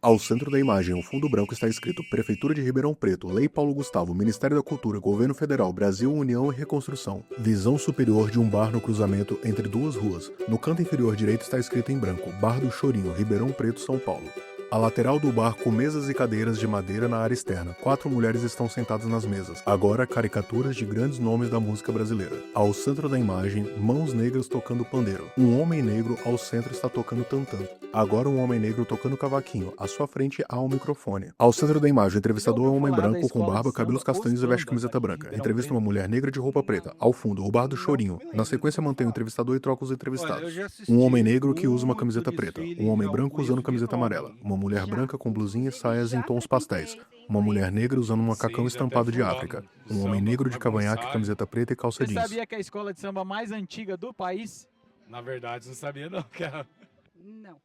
Ao centro da imagem, um fundo branco está escrito Prefeitura de Ribeirão Preto, Lei Paulo Gustavo, Ministério da Cultura, Governo Federal, Brasil, União e Reconstrução. Visão superior de um bar no cruzamento entre duas ruas. No canto inferior direito está escrito em branco, Bar do Chorinho, Ribeirão Preto, São Paulo. A lateral do bar com mesas e cadeiras de madeira na área externa. 4 mulheres estão sentadas nas mesas. Agora, caricaturas de grandes nomes da música brasileira. Ao centro da imagem, mãos negras tocando pandeiro. Um homem negro ao centro está tocando tantã. Agora um homem negro tocando cavaquinho. À sua frente há um microfone. Ao centro da imagem, o entrevistador é um homem branco com barba, cabelos castanhos e veste camiseta branca. Entrevista uma mulher negra de roupa preta. Ao fundo, o bar do Chorinho. Na sequência, mantém o entrevistador e troca os entrevistados. Um homem negro que usa uma camiseta preta. Um homem branco usando camiseta amarela. Uma mulher branca com blusinha e saias em tons pastéis. Uma mulher negra usando um macacão estampado de África. Um homem negro de cavanhaque, camiseta preta e calça Você jeans. sabia que é a escola de samba mais antiga do país? Na verdade, não sabia não, cara. Não.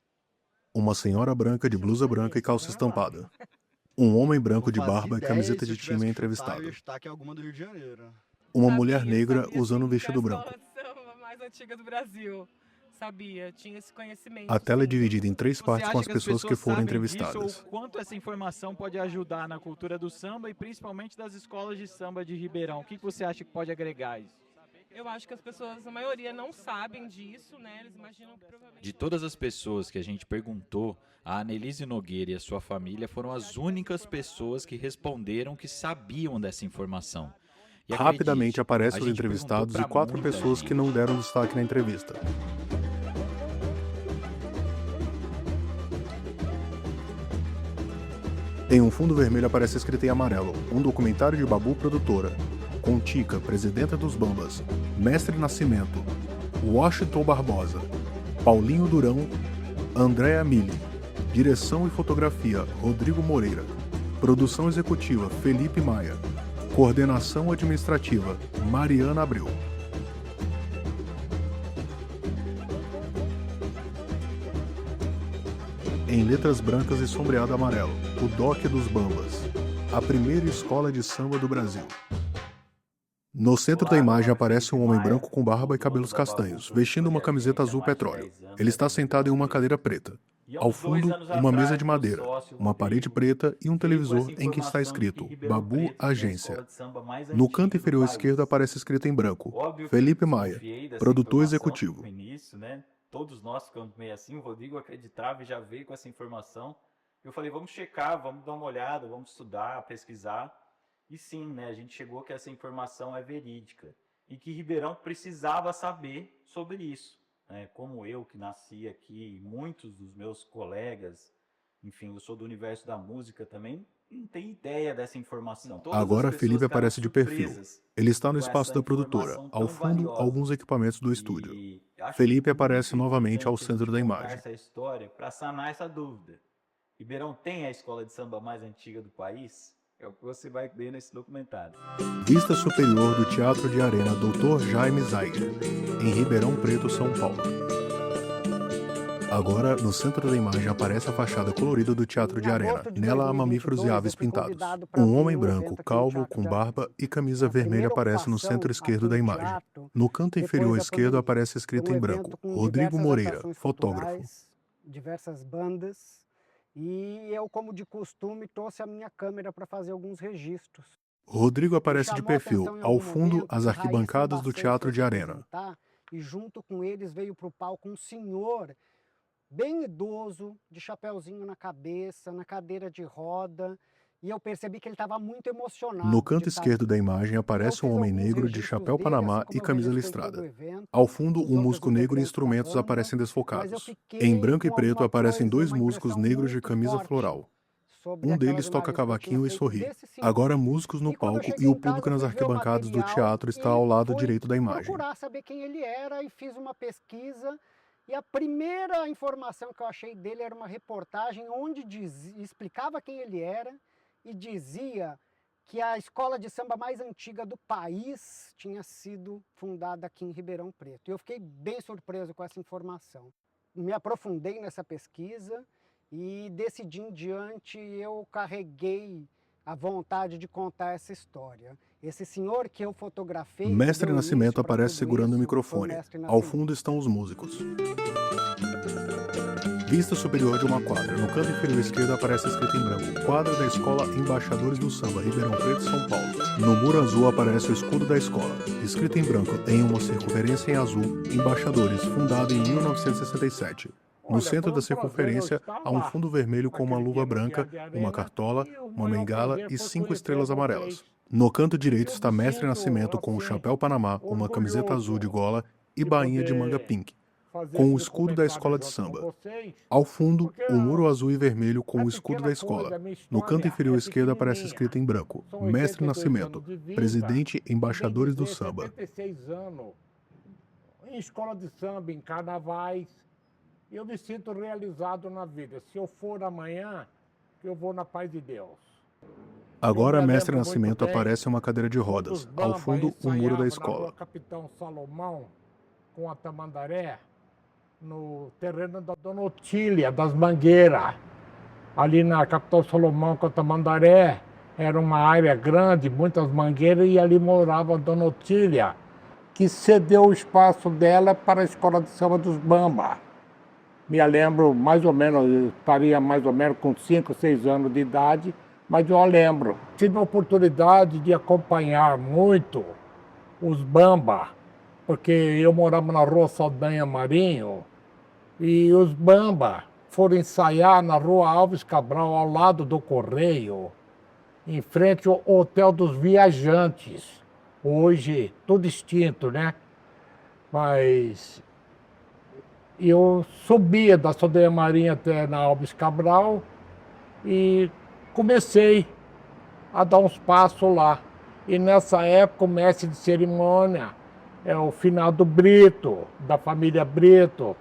Uma senhora branca de blusa branca e calça estampada. Um homem branco de barba e camiseta de time é entrevistado. Alguma do Rio de Janeiro. Uma mulher negra usando um vestido branco. A escola de samba mais antiga do Brasil. Sabia, tinha esse conhecimento. A tela é sim. dividida em 3 Você partes com acha as pessoas que foram sabem entrevistadas. disso, ou quanto essa informação pode ajudar na cultura do samba e principalmente das escolas de samba de Ribeirão? O que você acha que pode agregar isso? Eu acho que as pessoas, a maioria, não sabem disso, né? Eles imaginam que provavelmente... De todas as pessoas que a gente perguntou, a Anelise Nogueira e a sua família foram as únicas pessoas que responderam que sabiam dessa informação. E Rapidamente acredite, aparecem a os gente entrevistados perguntou e pra 4 muita pessoas gente. que não deram destaque na entrevista. Em um fundo vermelho aparece escrito em amarelo, um documentário de Babu Produtora, com Tica, presidenta dos Bambas, Mestre Nascimento, Washington Barbosa, Paulinho Durão, Andréa Mille, direção e fotografia, Rodrigo Moreira, produção executiva, Felipe Maia, coordenação administrativa, Mariana Abreu. Em letras brancas e sombreado amarelo, o DOC dos Bambas, a primeira escola de samba do Brasil. No centro da imagem aparece um homem branco com barba e cabelos castanhos, vestindo uma camiseta azul petróleo. Ele está sentado em uma cadeira preta. Ao fundo, uma mesa de madeira, uma parede preta e um televisor em que está escrito Babu Agência. No canto inferior esquerdo aparece escrito em branco, Felipe Maia, produtor executivo. Todos nós ficamos meio assim, o Rodrigo acreditava e já veio com essa informação. Eu falei, vamos checar, vamos dar uma olhada, vamos estudar, pesquisar. E sim, né, a gente chegou que essa informação é verídica e que Ribeirão precisava saber sobre isso. Né? Como eu, que nasci aqui, muitos dos meus colegas, enfim, eu sou do universo da música também, não tem ideia dessa informação. Agora Felipe aparece de perfil. Ele está no espaço da produtora, ao fundo, alguns equipamentos do estúdio. Felipe aparece novamente ao centro da imagem. Essa história para sanar essa dúvida. Ribeirão tem a escola de samba mais antiga do país? É o que você vai ver nesse documentário. Vista superior do Teatro de Arena Dr. Jaime Zeiger, em Ribeirão Preto, São Paulo. Agora, no centro da imagem aparece a fachada colorida do Teatro de Arena. Nela há mamíferos e aves pintados. Um homem branco, calvo, com barba e camisa vermelha aparece no centro esquerdo da imagem. No canto inferior esquerdo aparece escrito em branco, Rodrigo Moreira, fotógrafo. Diversas bandas. E eu, como de costume, trouxe a minha câmera para fazer alguns registros. Rodrigo aparece de perfil, ao fundo, as arquibancadas do Teatro de Arena. E junto com eles veio para o palco um senhor bem idoso, de chapéuzinho na cabeça, na cadeira de roda, e eu percebi que ele estava muito emocionado. No canto esquerdo da imagem aparece um homem negro de chapéu panamá e camisa listrada. Ao fundo, um músico negro e instrumentos aparecem desfocados. Em branco e preto aparecem 2 músicos negros de camisa floral. Um deles toca cavaquinho e sorri. Agora músicos no palco e o público nas arquibancadas do teatro está ao lado direito da imagem. Procurar saber quem ele era e fiz uma pesquisa. E a primeira informação que eu achei dele era uma reportagem onde explicava quem ele era e dizia que a escola de samba mais antiga do país tinha sido fundada aqui em Ribeirão Preto. E eu fiquei bem surpreso com essa informação. Me aprofundei nessa pesquisa e desse dia em diante eu carreguei a vontade de contar essa história. Esse senhor que eu fotografei... Mestre deu Nascimento início pra aparece tudo segurando o isso, microfone. foi o Mestre Ao Nascimento. fundo estão os músicos. Vista superior de uma quadra. No canto inferior esquerdo aparece escrito em branco: quadra da Escola Embaixadores do Samba, Ribeirão Preto, São Paulo. No muro azul aparece o escudo da escola. Escrito em branco, em uma circunferência em azul: Embaixadores, fundado em 1967. No centro da circunferência há um fundo vermelho com uma luva branca, uma cartola, uma bengala e 5 estrelas amarelas. No canto direito está Mestre Nascimento com o chapéu Panamá, uma camiseta azul de gola e bainha de manga pink, com o escudo da escola de samba. Ao fundo, o muro azul e vermelho com o escudo da escola. No canto inferior esquerdo aparece escrito em branco: Mestre Nascimento, presidente Embaixadores do Samba. 76 anos, em escola de samba, em carnavais. Eu me sinto realizado na vida. Se eu for amanhã, eu vou na paz de Deus. Agora, Mestre Nascimento aparece em uma cadeira de rodas. Ao fundo, o muro da escola. Na Capitão Salomão, com a Tamandaré, no terreno da Dona Otília, das Mangueiras. Ali na Capitão Salomão, com a Tamandaré, era uma área grande, muitas mangueiras, e ali morava a Dona Otília, que cedeu o espaço dela para a Escola de Samba dos Bamba. Me lembro mais ou menos, eu estaria mais ou menos com 5, 6 anos de idade, mas eu lembro. Tive a oportunidade de acompanhar muito os Bamba, porque eu morava na Rua Saldanha Marinho, e os Bamba foram ensaiar na Rua Alves Cabral, ao lado do Correio, em frente ao Hotel dos Viajantes. Hoje, tudo extinto, né? Mas eu subia da Saldanha Marinho até na Alves Cabral e comecei a dar uns passos lá. E nessa época o mestre de cerimônia é o finado Brito, da família Brito,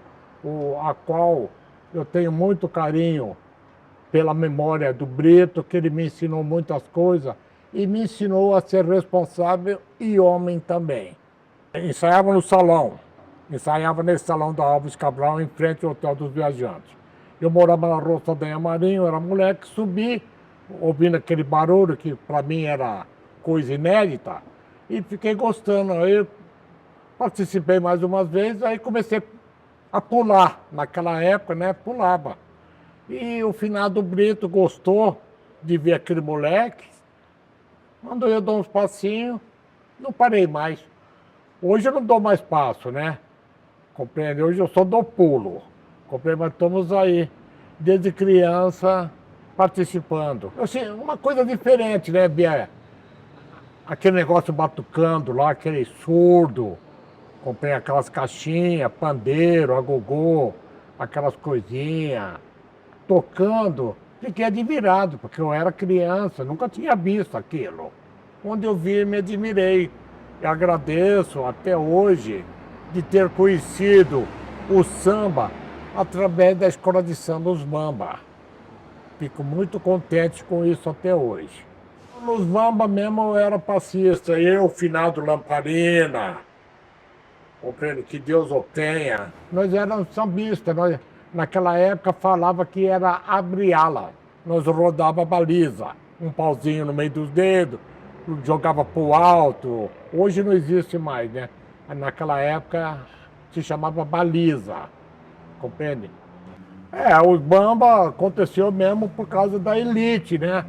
a qual eu tenho muito carinho pela memória do Brito, que ele me ensinou muitas coisas e me ensinou a ser responsável e homem também. Ensaiava no salão. Ensaiava nesse salão da Alves Cabral, em frente ao Hotel dos Viajantes. Eu morava na Rua Saldanha Marinho, era moleque, subi, ouvindo aquele barulho, que para mim era coisa inédita, e fiquei gostando. Aí participei mais umas vezes, aí comecei a pular. Naquela época, né, pulava. E o finado Brito gostou de ver aquele moleque, mandou eu dar uns passinhos, não parei mais. Hoje eu não dou mais passo, né? Compreende? Hoje eu só dou pulo. Compreende? Mas estamos aí, desde criança, participando. Assim, uma coisa diferente, né, Bia? Aquele negócio batucando lá, aquele surdo, comprei aquelas caixinhas, pandeiro, agogô, aquelas coisinhas, tocando. Fiquei admirado, porque eu era criança, nunca tinha visto aquilo. Quando eu vi, me admirei. E agradeço até hoje de ter conhecido o samba através da Escola de Samba Os Bamba. Fico muito contente com isso até hoje. Nos Bamba mesmo eu era passista, eu, finado Lamparina, compreendo, que Deus o tenha. Nós éramos sambistas, nós naquela época falava que era abriala. Nós rodava baliza, um pauzinho no meio dos dedos, jogava pro alto. Hoje não existe mais, né? Naquela época se chamava baliza, compreende? Os Bamba aconteceu mesmo por causa da elite, né?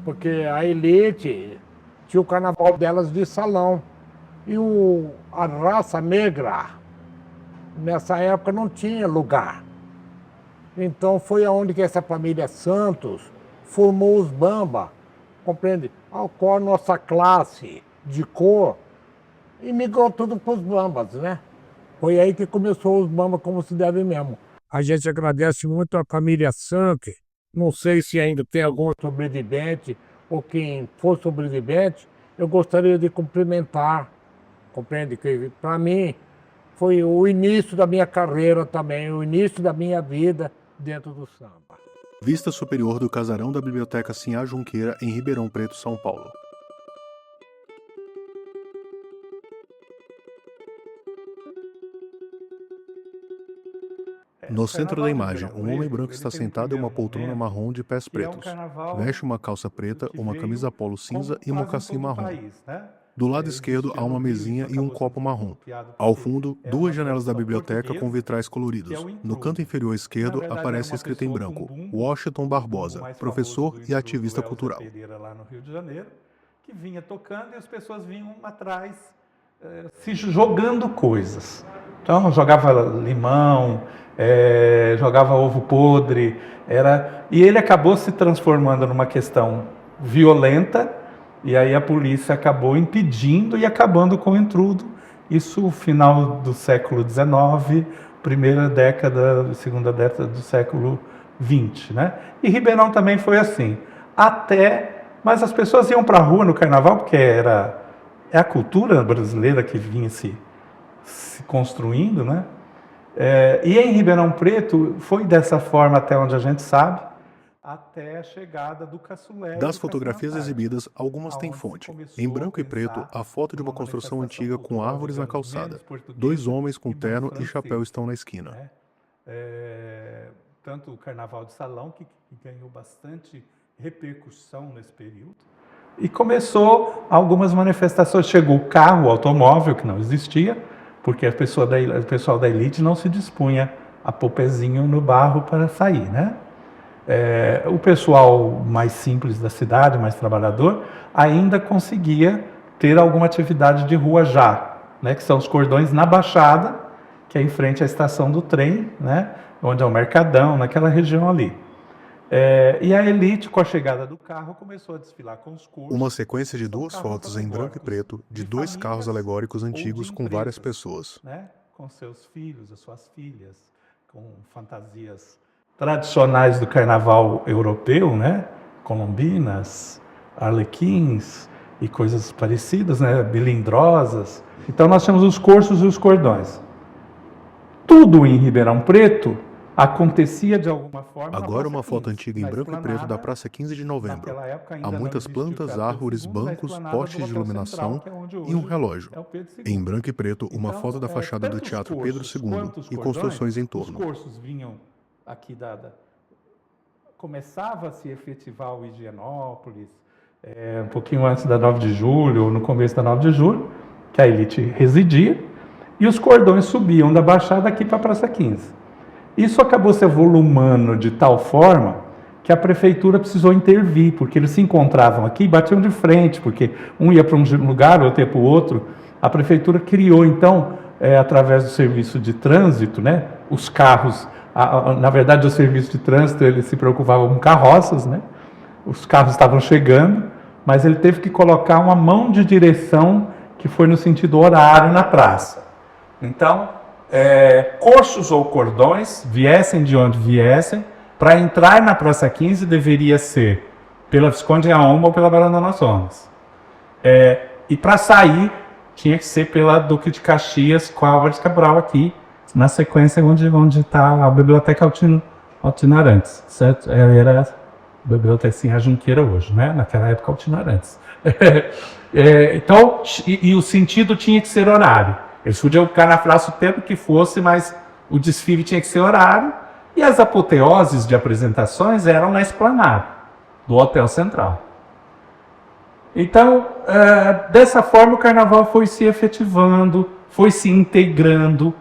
Porque a elite tinha o carnaval delas de salão. E a raça negra, nessa época, não tinha lugar. Então foi aonde que essa família Santos formou os Bamba, compreende? Ao qual nossa classe de cor e migrou tudo para os Bambas, né? Foi aí que começou os Bambas como se deve mesmo. A gente agradece muito a família Santos. Não sei se ainda tem algum sobrevivente ou quem for sobrevivente, eu gostaria de cumprimentar, compreende? Que para mim foi o início da minha carreira também, o início da minha vida dentro do samba. Vista superior do casarão da Biblioteca Sinhá Junqueira, em Ribeirão Preto, São Paulo. No centro da imagem, um homem branco está sentado em uma poltrona marrom de pés pretos. Veste uma calça preta, uma camisa polo cinza e mocassim marrom. Do lado esquerdo há uma mesinha e um copo marrom. Ao fundo, duas janelas da biblioteca com vitrais coloridos. No canto inferior esquerdo aparece escrito em branco: Washington Barbosa, professor e ativista cultural. Lá no Rio de Janeiro, que vinha tocando e as pessoas vinham atrás se jogando coisas. Então jogava limão, jogava ovo podre, e ele acabou se transformando numa questão violenta. E aí a polícia acabou impedindo e acabando com o intrudo. Isso no final do século XIX, segunda década do século XX, né? E Ribeirão também foi assim. Mas as pessoas iam para a rua no carnaval porque é a cultura brasileira que vinha se construindo, né? E em Ribeirão Preto foi dessa forma, até onde a gente sabe, até a chegada do caçulé. Das fotografias exibidas, algumas têm fonte. Em branco e preto, a foto de uma construção antiga com árvores na calçada. Dois homens com terno e chapéu estão na esquina. Tanto o Carnaval de Salão, que ganhou bastante repercussão nesse período. E começou algumas manifestações. Chegou o carro, o automóvel, que não existia, porque o pessoal da elite não se dispunha a pôr pezinho no barro para sair, né? O pessoal mais simples da cidade, mais trabalhador, ainda conseguia ter alguma atividade de rua já, né, que são os cordões na Baixada, que é em frente à estação do trem, né, onde é o Mercadão, naquela região ali. E a elite, com a chegada do carro, começou a desfilar com os cursos. Uma sequência de duas fotos em branco e preto de dois carros alegóricos antigos com várias pessoas. Né, com seus filhos, as suas filhas, com fantasias tradicionais do carnaval europeu, né? Colombinas, arlequins e coisas parecidas, né? Bilindrosas. Então nós temos os cursos e os cordões. Tudo em Ribeirão Preto acontecia de alguma forma. Agora uma foto antiga em branco e preto da Praça 15 de Novembro. Há muitas plantas, árvores, bancos, postes de iluminação e um relógio. Em branco e preto, uma foto da fachada do Teatro Pedro II e construções em torno. Os cursos vinham aqui começava a se efetivar o Higienópolis, um pouquinho antes da 9 de julho, ou no começo da 9 de julho, que a elite residia, e os cordões subiam da Baixada aqui para a Praça 15. Isso acabou se avolumando de tal forma que a prefeitura precisou intervir, porque eles se encontravam aqui e batiam de frente, porque um ia para um lugar, outro ia para o outro. A prefeitura criou, então, através do serviço de trânsito, né, os carros. Na verdade, o serviço de trânsito ele se preocupava com carroças, né? Os carros estavam chegando, mas ele teve que colocar uma mão de direção que foi no sentido horário na praça. Então, coxos ou cordões, viessem de onde viessem, para entrar na Praça 15 deveria ser pela Visconde Aomo ou pela Barão do Amazonas. E para sair, tinha que ser pela Duque de Caxias com a Álvares Cabral aqui, na sequência onde está a Biblioteca Altino Arantes, certo? Era a Biblioteca Junqueira hoje, né? Naquela época Altino Arantes. Então, o sentido tinha que ser horário. Eles podiam ficar na praça o tempo que fosse, mas o desfile tinha que ser horário, e as apoteoses de apresentações eram na esplanada do Hotel Central. Então, dessa forma o carnaval foi se efetivando, foi se integrando.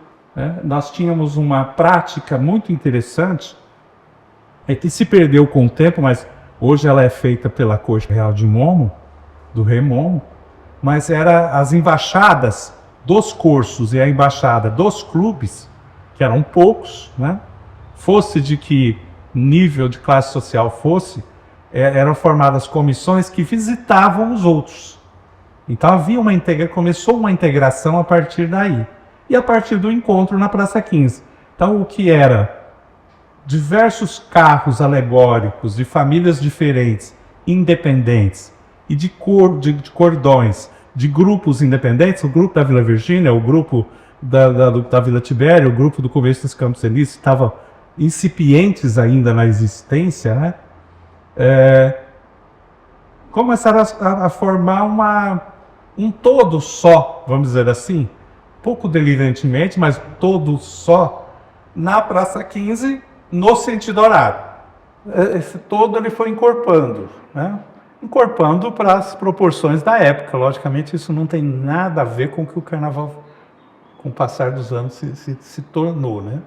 Nós tínhamos uma prática muito interessante, que se perdeu com o tempo, mas hoje ela é feita pela Corte Real de Momo, do Rei Momo, mas era as embaixadas dos cursos e a embaixada dos clubes, que eram poucos, né? Fosse de que nível de classe social fosse, eram formadas comissões que visitavam os outros. Então começou uma integração a partir daí. E a partir do encontro na Praça 15. Então, o que era diversos carros alegóricos de famílias diferentes, independentes, e de cordões, de grupos independentes, o grupo da Vila Virgínia, o grupo da Vila Tibério, o grupo do Começo dos Campos Elíseos, estavam incipientes ainda na existência, né? Começaram a formar um todo só, vamos dizer assim, pouco delirantemente, mas todo só, na Praça 15, no sentido horário. Esse todo ele foi encorpando, né? Encorpando para as proporções da época. Logicamente, isso não tem nada a ver com o que o carnaval, com o passar dos anos, se tornou, né?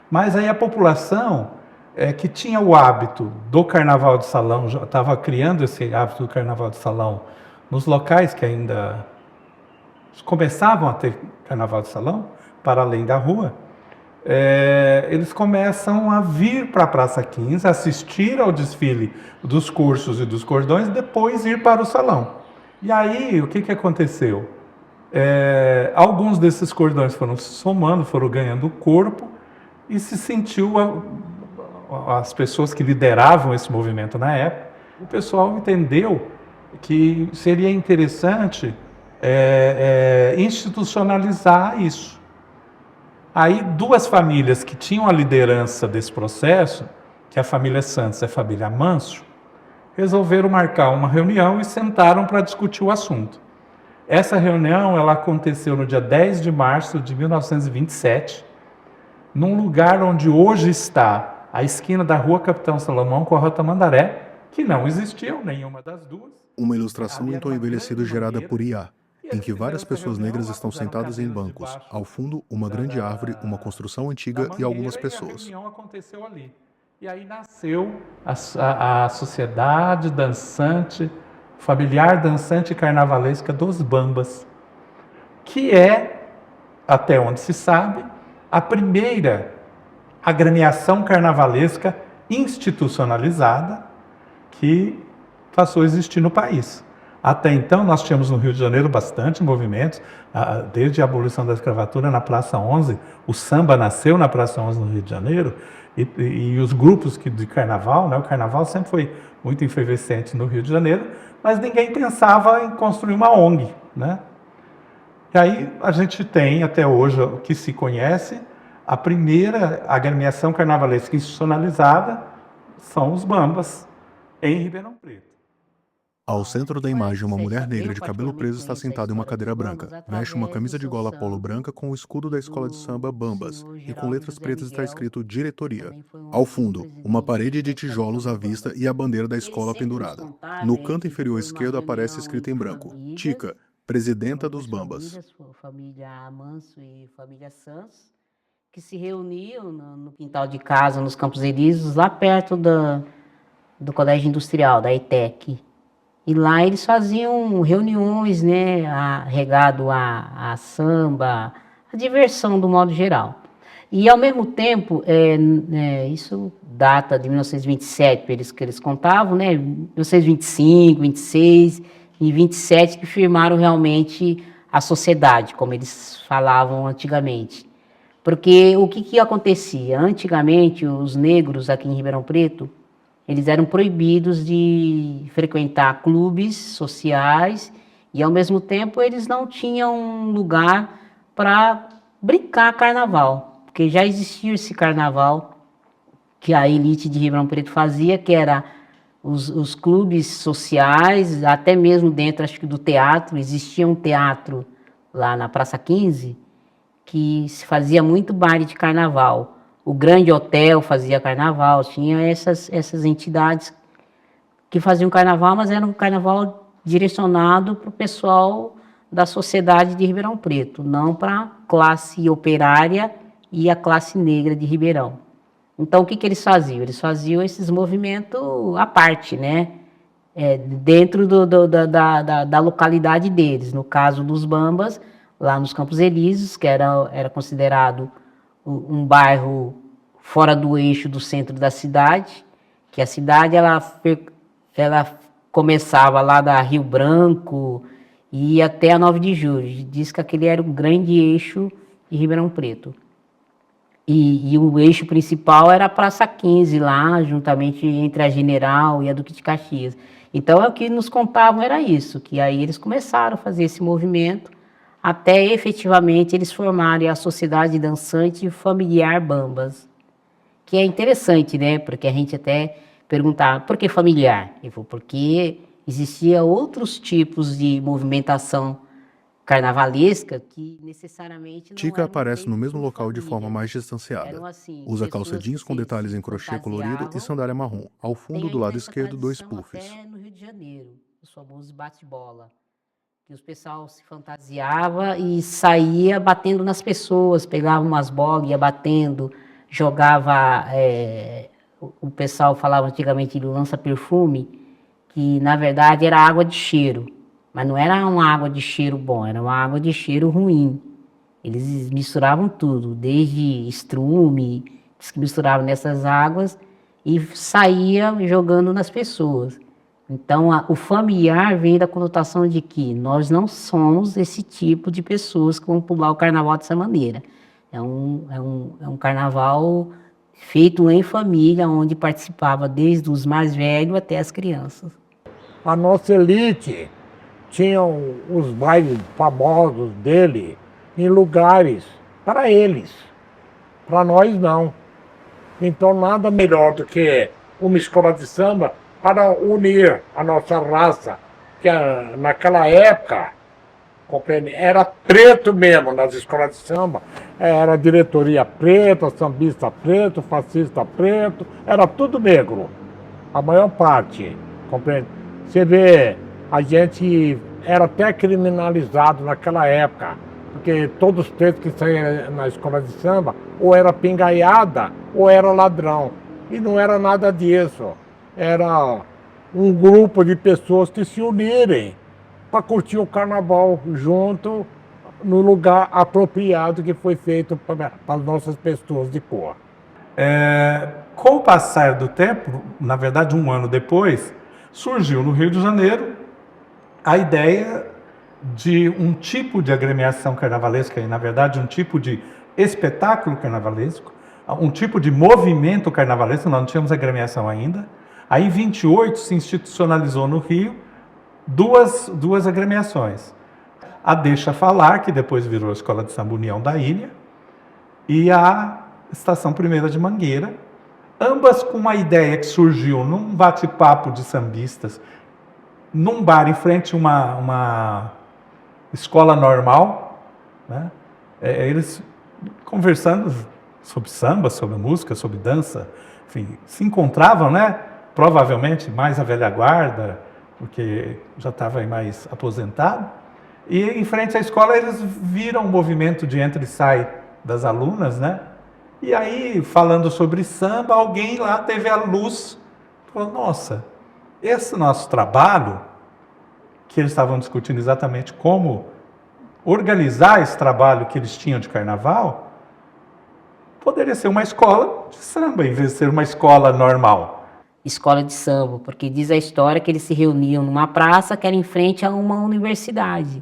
Mas aí a população que tinha o hábito do carnaval de salão, já estava criando esse hábito do carnaval de salão nos locais que ainda começavam a ter carnaval de salão, para além da rua, eles começam a vir para a Praça 15, assistir ao desfile dos cursos e dos cordões, e depois ir para o salão. E aí, o que aconteceu? Alguns desses cordões foram se somando, foram ganhando corpo, e se sentiu, as pessoas que lideravam esse movimento na época, o pessoal entendeu que seria interessante institucionalizar isso. Aí, duas famílias que tinham a liderança desse processo, que é a família Santos e a família Manso, resolveram marcar uma reunião e sentaram para discutir o assunto. Essa reunião ela aconteceu no dia 10 de março de 1927, num lugar onde hoje está a esquina da Rua Capitão Salomão com a Rua Tamandaré, que não existiu nenhuma das duas. Uma ilustração em tom envelhecido gerada por IA, em que várias pessoas negras estão sentadas em bancos. Ao fundo, uma grande árvore, uma construção antiga e algumas pessoas. A reunião aconteceu ali. E aí nasceu a Sociedade Dançante, Familiar Dançante Carnavalesca dos Bambas, que é, até onde se sabe, a primeira agremiação carnavalesca institucionalizada que passou a existir no país. Até então, nós tínhamos no Rio de Janeiro bastante movimentos, desde a abolição da escravatura na Praça 11, o samba nasceu na Praça 11 no Rio de Janeiro, e os grupos de carnaval, né, o carnaval sempre foi muito efervescente no Rio de Janeiro, mas ninguém pensava em construir uma ONG, né? E aí a gente tem, até hoje, o que se conhece, a primeira agremiação carnavalesca institucionalizada são os Bambas, em Ribeirão Preto. Ao centro da imagem, uma mulher negra de cabelo preso está sentada em uma cadeira branca. Veste uma camisa de gola polo branca com o escudo da escola de samba Bambas, e com letras pretas está escrito Diretoria. Ao fundo, uma parede de tijolos à vista e a bandeira da escola pendurada. No canto inferior esquerdo aparece escrito em branco, Tica, presidenta dos Bambas. Família Manso e família Santos, que se reuniam no quintal de casa, nos Campos Elíseos, lá perto do Colégio Industrial, da ETEC. E lá eles faziam reuniões, né, regado a samba, a diversão do modo geral. E ao mesmo tempo, isso data de 1927, que eles contavam, né, 1925, 26 e 27 que firmaram realmente a sociedade, como eles falavam antigamente. Porque o que acontecia? Antigamente, os negros aqui em Ribeirão Preto, eles eram proibidos de frequentar clubes sociais e, ao mesmo tempo, eles não tinham um lugar para brincar carnaval. Porque já existia esse carnaval que a elite de Ribeirão Preto fazia, que era os clubes sociais, até mesmo dentro, acho que do teatro. Existia um teatro lá na Praça 15, que se fazia muito baile de carnaval. O Grande Hotel fazia carnaval, tinha essas entidades que faziam carnaval, mas era um carnaval direcionado para o pessoal da sociedade de Ribeirão Preto, não para a classe operária e a classe negra de Ribeirão. Então, o que eles faziam? Eles faziam esses movimentos à parte, né? Dentro da localidade deles. No caso dos Bambas, lá nos Campos Elíseos, que era considerado um bairro fora do eixo do centro da cidade, que a cidade ela começava lá da Rio Branco e ia até a 9 de Julho. Diz que aquele era o grande eixo de Ribeirão Preto. E o eixo principal era a Praça 15, lá, juntamente entre a General e a Duque de Caxias. Então, o que nos contavam era isso, que aí eles começaram a fazer esse movimento, até efetivamente eles formarem a Sociedade Dançante Familiar Bambas, que é interessante, né? Porque a gente até perguntava, por que familiar? Porque existia outros tipos de movimentação carnavalesca que necessariamente não Tica eram aparece no feitos mesmo por local de forma famílias. mais distanciada. Eram, assim, Usa calça pessoas jeans que com se detalhes em crochê colorido e fantasiavam. sandália marrom. Ao fundo, Tem do lado ainda essa esquerdo, dois tradição puffs. até no Rio de Janeiro, os famosos bate-bola, que os pessoal se fantasiava e saía batendo nas pessoas, pegava umas bolas, ia batendo, jogava, o pessoal falava antigamente do lança-perfume, que na verdade era água de cheiro, mas não era uma água de cheiro bom, era uma água de cheiro ruim. Eles misturavam tudo, desde estrume, diz que misturavam nessas águas e saía jogando nas pessoas. Então, o familiar vem da conotação de que nós não somos esse tipo de pessoas que vão pular o carnaval dessa maneira. É um carnaval feito em família, onde participava desde os mais velhos até as crianças. A nossa elite tinha os bailes famosos dele em lugares para eles, para nós não. Então nada melhor do que uma escola de samba para unir a nossa raça, que naquela época, compreende, era preto mesmo nas escolas de samba, era diretoria preta, sambista preto, fascista preto, era tudo negro, a maior parte, compreende? Você vê, a gente era até criminalizado naquela época, porque todos os pretos que saíam na escola de samba, ou era pingaiada, ou era ladrão. E não era nada disso. Era um grupo de pessoas que se unirem para curtir o carnaval junto no lugar apropriado que foi feito para as nossas pessoas de cor. Com o passar do tempo, na verdade 1 ano depois, surgiu no Rio de Janeiro a ideia de um tipo de agremiação carnavalesca, e na verdade um tipo de espetáculo carnavalesco, um tipo de movimento carnavalesco, nós não tínhamos agremiação ainda. Aí em 28 se institucionalizou no Rio duas agremiações. A Deixa Falar, que depois virou a Escola de Samba União da Ilha, e a Estação Primeira de Mangueira, ambas com uma ideia que surgiu num bate-papo de sambistas, num bar em frente a uma escola normal, né? Eles conversando sobre samba, sobre música, sobre dança, enfim, se encontravam, né? Provavelmente mais a velha guarda, porque já estava aí mais aposentado, e em frente à escola eles viram o movimento de entra e sai das alunas, né? E aí, falando sobre samba, alguém lá teve a luz, falou, nossa, esse nosso trabalho, que eles estavam discutindo exatamente como organizar esse trabalho que eles tinham de carnaval, poderia ser uma escola de samba, em vez de ser uma escola normal. Escola de samba, porque diz a história que eles se reuniam numa praça que era em frente a uma universidade.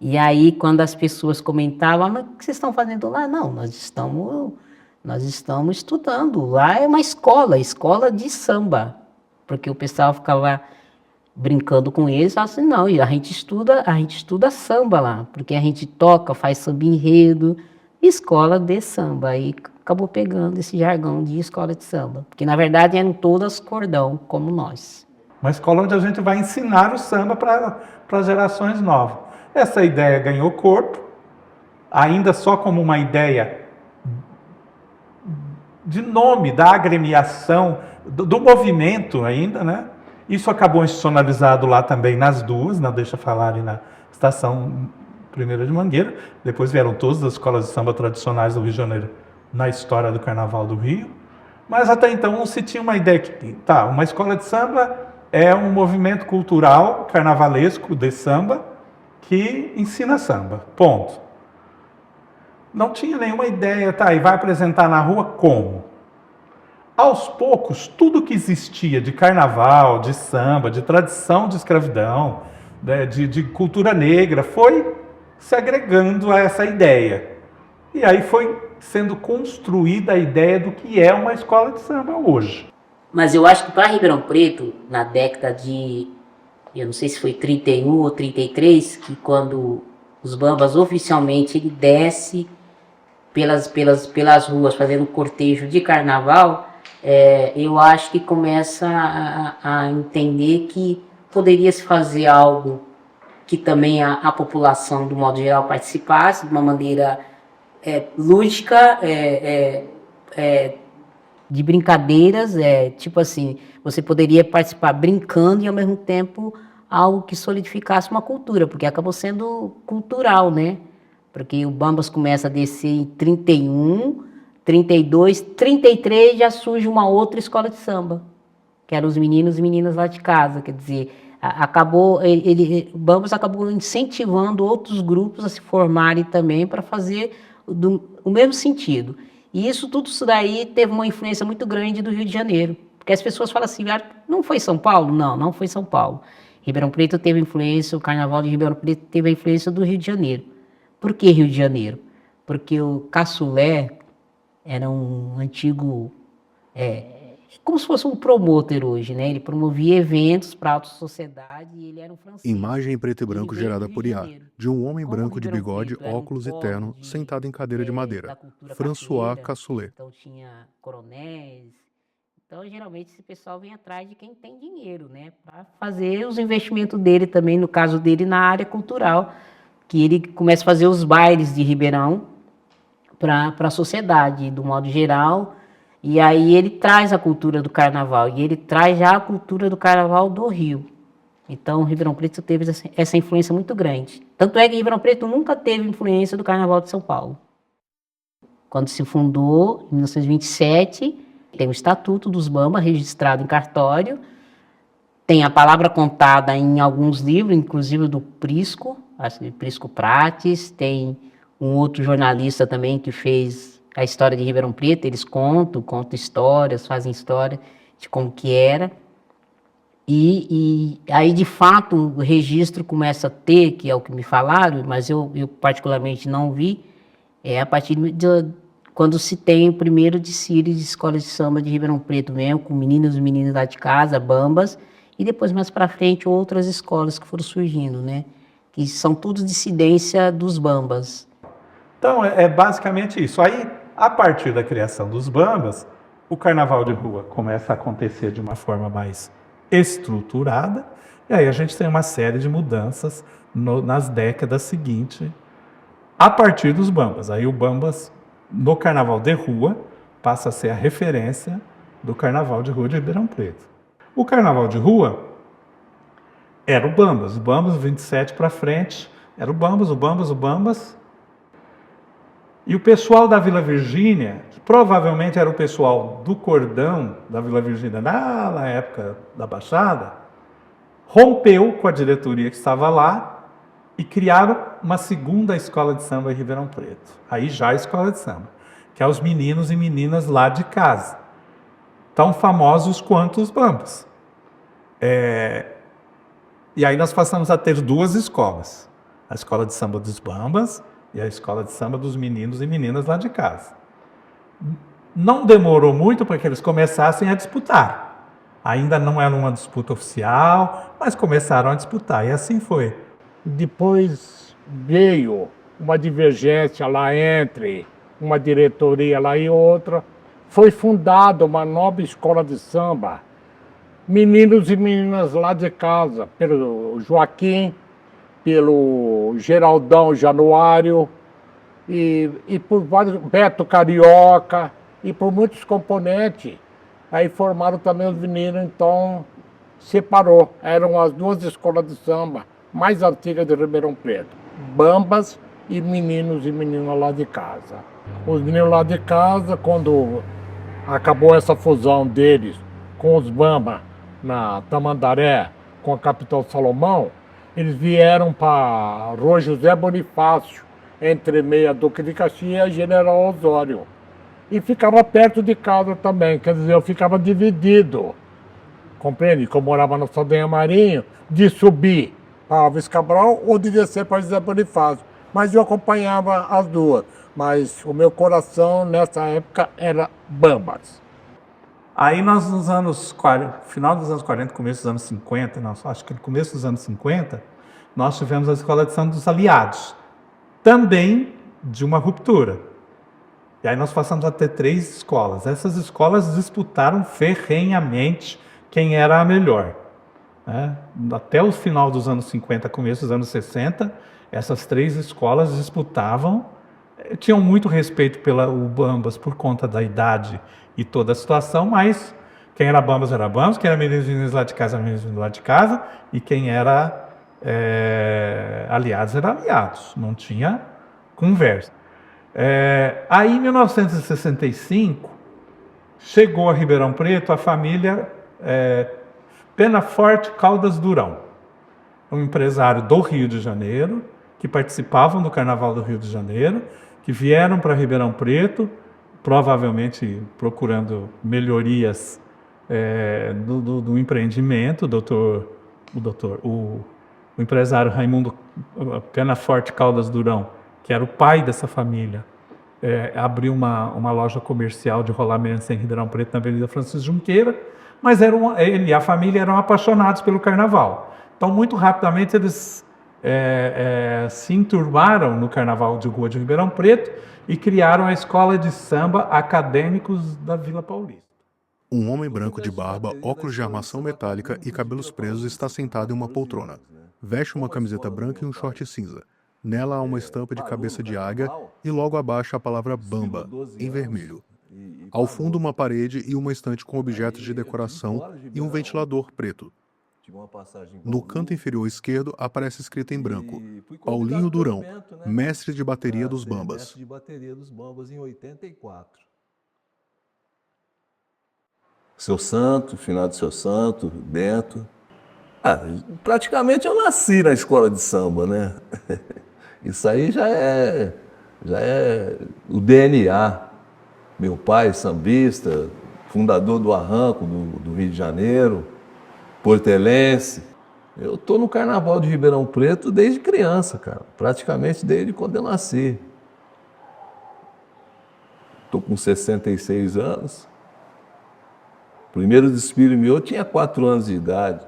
E aí, quando as pessoas comentavam, mas o que vocês estão fazendo lá? Não, nós estamos estudando. Lá é uma escola de samba. Porque o pessoal ficava brincando com eles, assim, não, e a gente estuda samba lá, porque a gente toca, faz samba enredo, escola de samba. Aí acabou pegando esse jargão de escola de samba, porque na verdade eram todas cordão, como nós. Uma escola onde a gente vai ensinar o samba para gerações novas. Essa ideia ganhou corpo, ainda só como uma ideia de nome, da agremiação, do movimento ainda, né? Isso acabou institucionalizado lá também nas duas, na Deixa Falar e na Estação Primeira de Mangueira. Depois vieram todas as escolas de samba tradicionais do Rio de Janeiro na história do Carnaval do Rio. Mas até então não se tinha uma ideia que, uma escola de samba é um movimento cultural carnavalesco de samba que ensina samba, ponto. Não tinha nenhuma ideia, e vai apresentar na rua como? Aos poucos, tudo que existia de carnaval, de samba, de tradição de escravidão, de cultura negra, foi se agregando a essa ideia. E aí foi sendo construída a ideia do que é uma escola de samba hoje. Mas eu acho que para Ribeirão Preto, na década de, eu não sei se foi 31 ou 33, que quando os bambas oficialmente ele desce pelas ruas fazendo cortejo de carnaval, eu acho que começa a entender que poderia se fazer algo que também a população, do modo geral, participasse de uma maneira lúdica, de brincadeiras, tipo assim, você poderia participar brincando e ao mesmo tempo algo que solidificasse uma cultura, porque acabou sendo cultural, né? Porque o Bambas começa a descer em 31, 32, 33 já surge uma outra escola de samba, que eram os meninos e meninas lá de casa, quer dizer, o Bambas acabou incentivando outros grupos a se formarem também para fazer o mesmo sentido. E isso daí teve uma influência muito grande do Rio de Janeiro, porque as pessoas falam assim, não foi São Paulo? Não, não foi São Paulo. Ribeirão Preto teve influência, o Carnaval de Ribeirão Preto teve a influência do Rio de Janeiro. Por que Rio de Janeiro? Porque o caçulé era um antigo, como se fosse um promotor hoje, né? Ele promovia eventos para a alta sociedade e ele era um francês. Imagem em preto e branco Ele veio gerada do por Rio de IA, Janeiro. de um homem Como branco de Ribeirão bigode, Preto era um óculos e polo terno, sentado em cadeira de da madeira. cultura François capoeira, Cassoulet. então tinha coronéis. Então, geralmente, esse pessoal vem atrás de quem tem dinheiro, né? Para fazer os investimentos dele também, no caso dele, na área cultural, que ele começa a fazer os bailes de Ribeirão para a sociedade, do modo geral. E aí ele traz a cultura do carnaval, e ele traz já a cultura do carnaval do Rio. Então, Ribeirão Preto teve essa influência muito grande. Tanto é que Ribeirão Preto nunca teve influência do Carnaval de São Paulo. Quando se fundou, em 1927, tem o Estatuto dos Bambas registrado em cartório, tem a palavra contada em alguns livros, inclusive do Prisco, acho que Prisco Prates, tem um outro jornalista também que fez a história de Ribeirão Preto, eles contam histórias, fazem história de como que era. E aí, de fato, o registro começa a ter, que é o que me falaram, mas eu particularmente não vi, a partir quando se tem o primeiro desfile de escola de samba de Ribeirão Preto mesmo, com meninos e meninas lá de casa, Bambas, e depois mais para frente outras escolas que foram surgindo, né? Que são tudo dissidência dos Bambas. Então, é basicamente isso. Aí, a partir da criação dos Bambas, o carnaval de rua começa a acontecer de uma forma mais estruturada, e aí a gente tem uma série de mudanças nas décadas seguintes, a partir dos Bambas. Aí o Bambas, no carnaval de rua, passa a ser a referência do carnaval de rua de Ribeirão Preto. O carnaval de rua era o Bambas 27 para frente, era o Bambas. E o pessoal da Vila Virgínia, que provavelmente era o pessoal do cordão da Vila Virgínia na época da Baixada, rompeu com a diretoria que estava lá e criaram uma segunda escola de samba em Ribeirão Preto. Aí já a escola de samba, que é os meninos e meninas lá de casa, tão famosos quanto os Bambas. E aí nós passamos a ter duas escolas, a escola de samba dos Bambas e a escola de samba dos meninos e meninas lá de casa. Não demorou muito para que eles começassem a disputar. Ainda não era uma disputa oficial, mas começaram a disputar, e assim foi. Depois veio uma divergência lá entre uma diretoria lá e outra. Foi fundada uma nova escola de samba, meninos e meninas lá de casa, pelo Joaquim, pelo Geraldão Januário, e por vários, Beto Carioca, e por muitos componentes. Aí formaram também os meninos, então separou. Eram as duas escolas de samba mais antigas de Ribeirão Preto, Bambas e meninos e meninas lá de casa. Os meninos lá de casa, quando acabou essa fusão deles com os Bambas na Tamandaré, com a Capitão Salomão, eles vieram para Rua José Bonifácio, entre meia Duque de Caxias e General Osório. E ficava perto de casa também, quer dizer, eu ficava dividido, compreende? Que eu morava no Saldanha Marinho, de subir para Alves Cabral ou de descer para José Bonifácio. Mas eu acompanhava as duas, mas o meu coração nessa época era Bambas. Aí nós, nos anos 40, final dos anos 40, começo dos anos 50, acho que no começo dos anos 50, nós tivemos a Escola de Samba dos Aliados, também de uma ruptura. E aí nós passamos a ter 3 escolas. Essas escolas disputaram ferrenhamente quem era a melhor. né? Até o final dos anos 50, começo dos anos 60, essas 3 escolas disputavam, tinham muito respeito pela o Bambas por conta da idade e toda a situação, mas quem era Bambas, quem era Menezes lá de casa, era Menezes lá de casa, e quem era aliados, era aliados, não tinha conversa. Aí, em 1965, chegou a Ribeirão Preto a família Penaforte Caldas Durão, um empresário do Rio de Janeiro, que participavam do Carnaval do Rio de Janeiro, que vieram para Ribeirão Preto, provavelmente procurando melhorias do empreendimento. O empresário Raimundo Penaforte Caldas Durão, que era o pai dessa família, abriu uma loja comercial de rolamentos em Ribeirão Preto, na Avenida Francisco Junqueira, mas ele e a família eram apaixonados pelo carnaval. Então, muito rapidamente, eles se enturmaram no Carnaval de Rua de Ribeirão Preto e criaram a Escola de Samba Acadêmicos da Vila Paulista. Um homem branco de barba, óculos de armação metálica e cabelos presos está sentado em uma poltrona. Veste uma camiseta branca e um short cinza. Nela há uma estampa de cabeça de águia e logo abaixo a palavra Bamba, em vermelho. Ao fundo, uma parede e uma estante com objetos de decoração e um ventilador preto. No canto inferior esquerdo aparece escrito em branco: Paulinho Durão, mestre de bateria dos Bambas. Seu Santo, finado Seu Santo, Bento. Praticamente eu nasci na escola de samba, né? Isso aí já é o DNA. Meu pai, sambista, fundador do Arranco do Rio de Janeiro, portelense. Eu tô no Carnaval de Ribeirão Preto desde criança, cara. Praticamente desde quando eu nasci. Tô com 66 anos. Primeiro desfile meu eu tinha 4 anos de idade.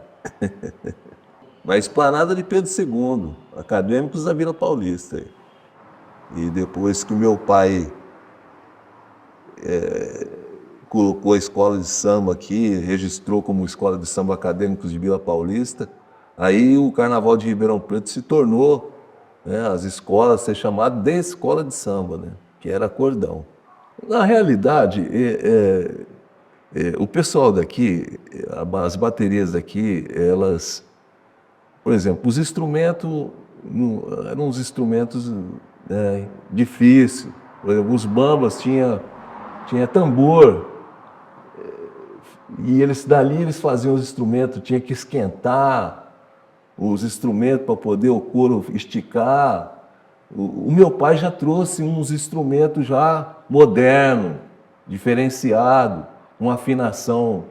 Na esplanada de Pedro II, Acadêmicos da Vila Paulista. E depois que o meu pai colocou a escola de samba aqui, registrou como Escola de Samba Acadêmicos de Vila Paulista, aí o Carnaval de Ribeirão Preto se tornou, né, as escolas ser chamado de escola de samba, né, que era cordão. Na realidade, o pessoal daqui, as baterias daqui, elas, por exemplo, os instrumentos eram uns instrumentos difíceis. Por exemplo, os bambas tinha tambor, e dali eles faziam os instrumentos, tinha que esquentar os instrumentos para poder o couro esticar. O meu pai já trouxe uns instrumentos já modernos, diferenciados, uma afinação,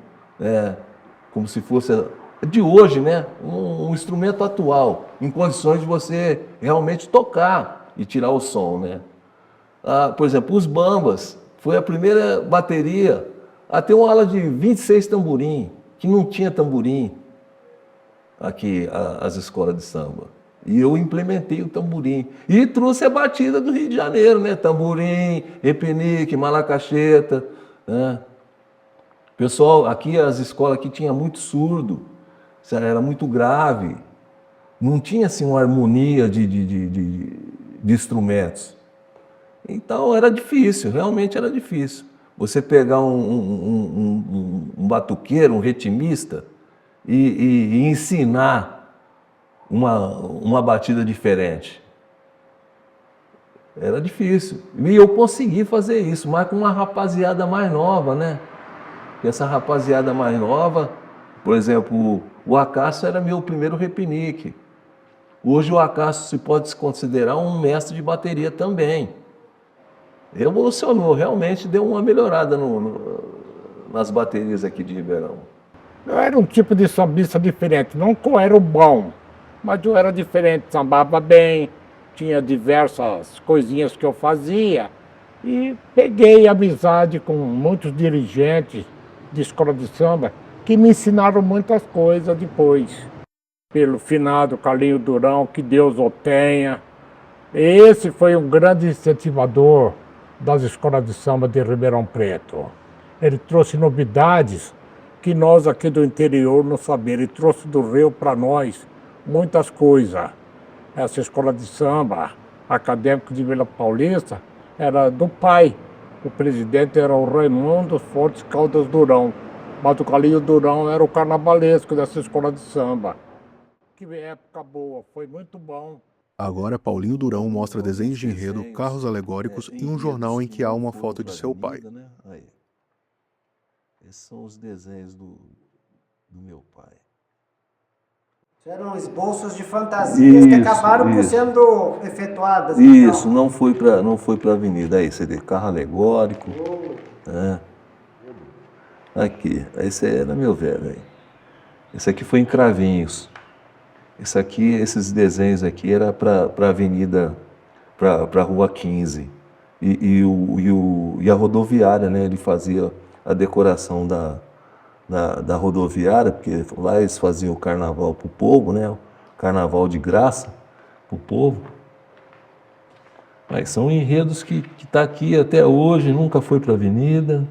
como se fosse de hoje, né? Um instrumento atual, em condições de você realmente tocar e tirar o som, né? Por exemplo, os bambas, foi a primeira bateria a ter uma ala de 26 tamborim, que não tinha tamborim aqui, as escolas de samba. E eu implementei o tamborim. E trouxe a batida do Rio de Janeiro, né? Tamborim, repenique, malacacheta, né? Pessoal, aqui as escolas aqui tinha muito surdo, era muito grave. Não tinha assim uma harmonia de instrumentos. Então era difícil, realmente era difícil. Você pegar um batuqueiro, um ritmista e ensinar uma batida diferente. Era difícil. E eu consegui fazer isso, mas com uma rapaziada mais nova, né? E essa rapaziada mais nova, por exemplo, o Acácio era meu primeiro repinique. Hoje o Acácio se pode se considerar um mestre de bateria também. Revolucionou, realmente deu uma melhorada nas baterias aqui de Ribeirão. Eu era um tipo de sambista diferente, não que eu era o bom, mas eu era diferente, sambava bem, tinha diversas coisinhas que eu fazia e peguei amizade com muitos dirigentes de escola de samba que me ensinaram muitas coisas depois. Pelo finado Carlinho Durão, que Deus o tenha. Esse foi um grande incentivador das escolas de samba de Ribeirão Preto. Ele trouxe novidades que nós aqui do interior não sabíamos. Ele trouxe do Rio para nós muitas coisas. Essa escola de samba, acadêmico de Vila Paulista, era do pai. O presidente era o Raimundo Fortes Caldas Durão. Mas o Calil Durão era o carnavalesco dessa escola de samba. Que época boa, foi muito bom. Agora, Paulinho Durão mostra desenhos de enredo, carros alegóricos e um jornal em que há uma foto de seu pai. Aí. Esses são os desenhos do meu pai. Eram esboços de fantasias que acabaram por sendo efetuadas. Isso, então. não foi para a avenida. Aí, você vê carro alegórico. Aqui, esse era meu velho. Aí. Esse aqui foi em Cravinhos. Esses desenhos aqui era para a avenida, para a Rua 15. E a rodoviária, né? Ele fazia a decoração da rodoviária, porque lá eles faziam o carnaval para o povo, né? O carnaval de graça para o povo. Mas são enredos que tá aqui até hoje, nunca foi para a avenida.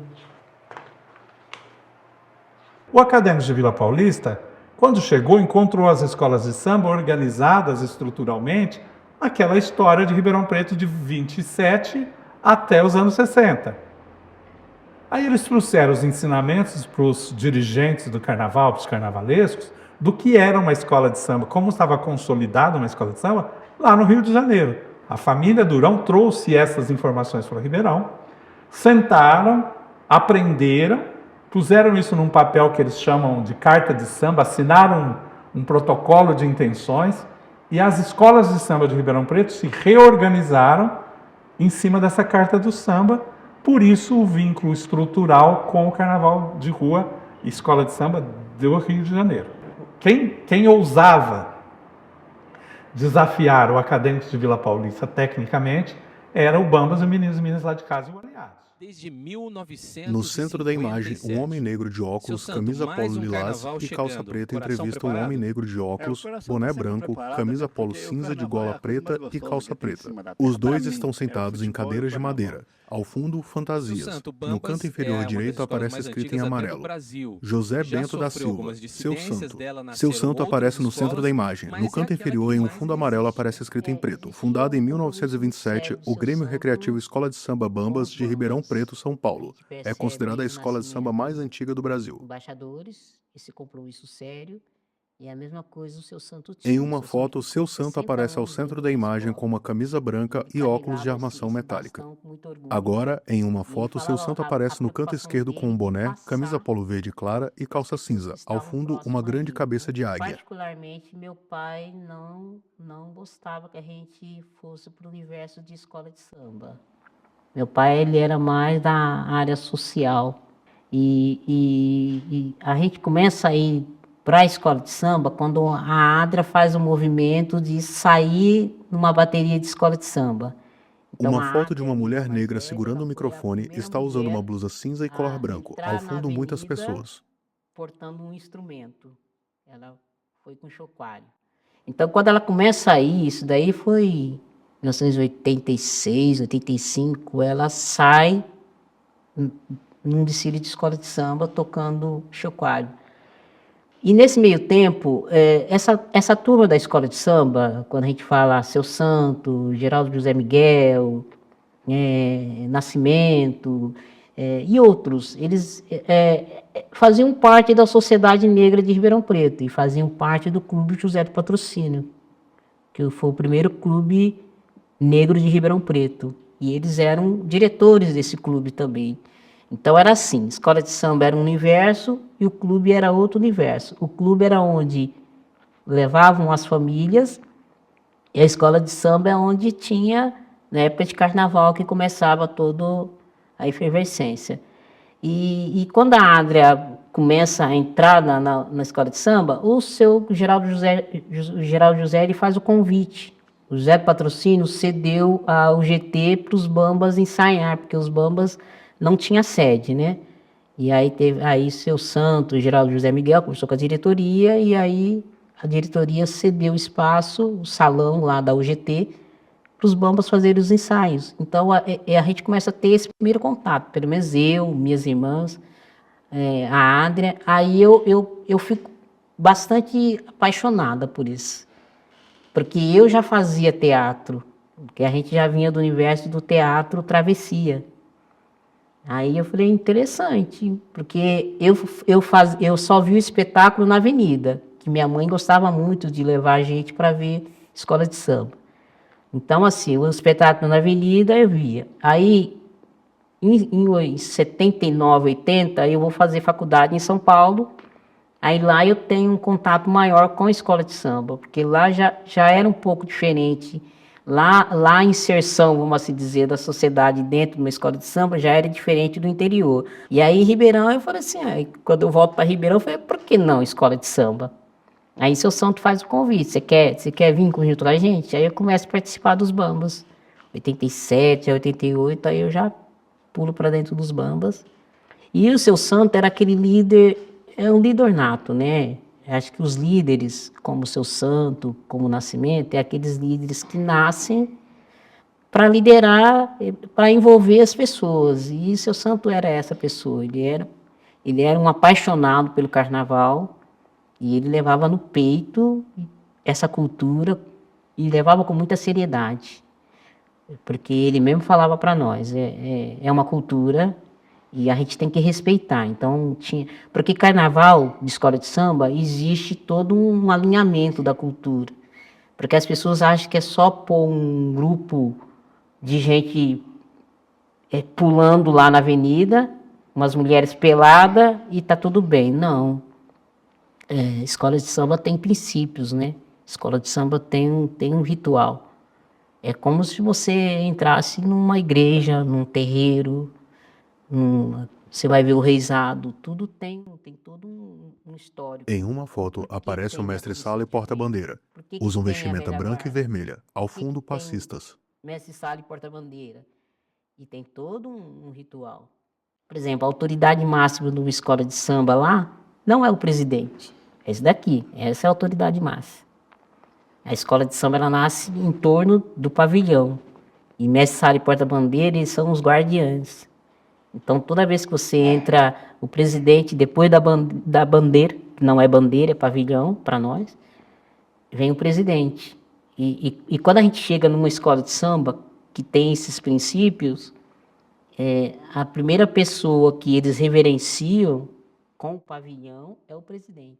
O Acadêmico de Vila Paulista, quando chegou, encontrou as escolas de samba organizadas estruturalmente naquela história de Ribeirão Preto de 27 até os anos 60. Aí eles trouxeram os ensinamentos para os dirigentes do carnaval, para os carnavalescos, do que era uma escola de samba, como estava consolidada uma escola de samba lá no Rio de Janeiro. A família Durão trouxe essas informações para Ribeirão, sentaram, aprenderam, puseram isso num papel que eles chamam de carta de samba, assinaram um protocolo de intenções e as escolas de samba de Ribeirão Preto se reorganizaram em cima dessa carta do samba. Por isso o vínculo estrutural com o carnaval de rua e escola de samba do Rio de Janeiro. Quem ousava desafiar o Acadêmico de Vila Paulista tecnicamente era o Bambas e o Meninos e Meninas lá de casa e o Aliados. Desde 1957, No centro da imagem, um homem negro de óculos, camisa polo lilás e calça preta entrevista um homem negro de óculos, boné branco, camisa polo cinza de gola preta e calça preta. Os dois estão sentados em cadeiras de madeira. Ao fundo, fantasias. No canto inferior direito aparece escrito em amarelo: José Bento da Silva, seu santo. Seu santo aparece no centro da imagem. No canto inferior, em um fundo amarelo, aparece escrito em preto: fundado em 1927, o Grêmio Recreativo Escola de Samba Bambas de Ribeirão Preto, São Paulo. É considerada a escola de samba mais antiga do Brasil. Embaixadores, esse compromisso sério. E a mesma coisa o seu santo tinha. Em uma foto, seu santo aparece ao centro da imagem com uma camisa branca e óculos de armação metálica. Agora, em uma foto, seu santo aparece no canto esquerdo com um boné, camisa polo verde clara e calça cinza. Ao fundo, uma grande cabeça de águia. Particularmente, meu pai não gostava que a gente fosse para o universo de escola de samba. Meu pai, ele era mais da área social. E a gente começa a ir para a escola de samba quando a ADRA faz o movimento de sair numa bateria de escola de samba. Então, uma foto de uma mulher negra segurando o microfone está usando uma blusa cinza e colar branco. Ao fundo, muitas pessoas. Portando um instrumento. Ela foi com chocalho. Então, quando ela começa a ir, isso daí foi 1986, 85, ela sai num desfile de escola de samba tocando chocalho. E nesse meio tempo, essa turma da escola de samba, quando a gente fala Seu Santo, Geraldo José Miguel, Nascimento e outros, eles faziam parte da Sociedade Negra de Ribeirão Preto e faziam parte do Clube José do Patrocínio, que foi o primeiro clube negro de Ribeirão Preto. E eles eram diretores desse clube também. Então era assim, a escola de samba era um universo e o clube era outro universo. O clube era onde levavam as famílias e a escola de samba é onde tinha, na época de carnaval, que começava toda a efervescência. E quando a Adria começa a entrar na escola de samba, o seu Geraldo José ele faz o convite. O José Patrocínio cedeu ao GT para os Bambas ensaiar, porque os Bambas não tinha sede, né? E aí teve seu santo, Geraldo José Miguel, conversou com a diretoria, e aí a diretoria cedeu o espaço, o salão lá da UGT, para os Bambas fazerem os ensaios. Então a gente começa a ter esse primeiro contato, pelo menos eu, minhas irmãs. a Adria, aí eu fico bastante apaixonada por isso. Porque eu já fazia teatro, porque a gente já vinha do universo do teatro Travessia. Aí eu falei, interessante, porque eu só vi o espetáculo na Avenida, que minha mãe gostava muito de levar a gente para ver escola de samba. Então, assim, o espetáculo na Avenida eu via. Aí, em 79, 80, eu vou fazer faculdade em São Paulo. Aí lá eu tenho um contato maior com a escola de samba, porque lá já era um pouco diferente. Lá a inserção, vamos assim dizer, da sociedade dentro de uma escola de samba já era diferente do interior. E aí em Ribeirão eu falei assim, quando eu volto para Ribeirão, eu falei, por que não escola de samba? Aí seu santo faz o convite, você quer vir junto com a gente? Aí eu começo a participar dos bambas. 87, 88, aí eu já pulo para dentro dos bambas. E o seu santo era aquele líder, é um líder nato, né? Acho que os líderes, como o seu santo, como o Nascimento, é aqueles líderes que nascem para liderar, para envolver as pessoas. E o seu santo era essa pessoa. Ele era um apaixonado pelo carnaval e ele levava no peito essa cultura e levava com muita seriedade. Porque ele mesmo falava para nós, é uma cultura e a gente tem que respeitar. Então, porque carnaval de escola de samba existe todo um alinhamento da cultura. Porque as pessoas acham que é só pôr um grupo de gente pulando lá na avenida, umas mulheres peladas e tá tudo bem. Não. Escola de samba tem princípios, né? Escola de samba tem um ritual. É como se você entrasse numa igreja, num terreiro, você vai ver o reisado, tudo tem todo um histórico. Em uma foto aparece o mestre-sala e porta-bandeira. Usam vestimenta branca e vermelha. Ao fundo, passistas. Mestre-sala e porta-bandeira. E tem todo um ritual. Por exemplo, a autoridade máxima de uma escola de samba lá não é o presidente. É esse daqui. Essa é a autoridade máxima. A escola de samba ela nasce em torno do pavilhão. E mestre-sala e porta-bandeira eles são os guardiães. Então, toda vez que você entra, o presidente, depois da bandeira, que não é bandeira, é pavilhão para nós, vem o presidente. E quando a gente chega numa escola de samba que tem esses princípios, a primeira pessoa que eles reverenciam com o pavilhão é o presidente.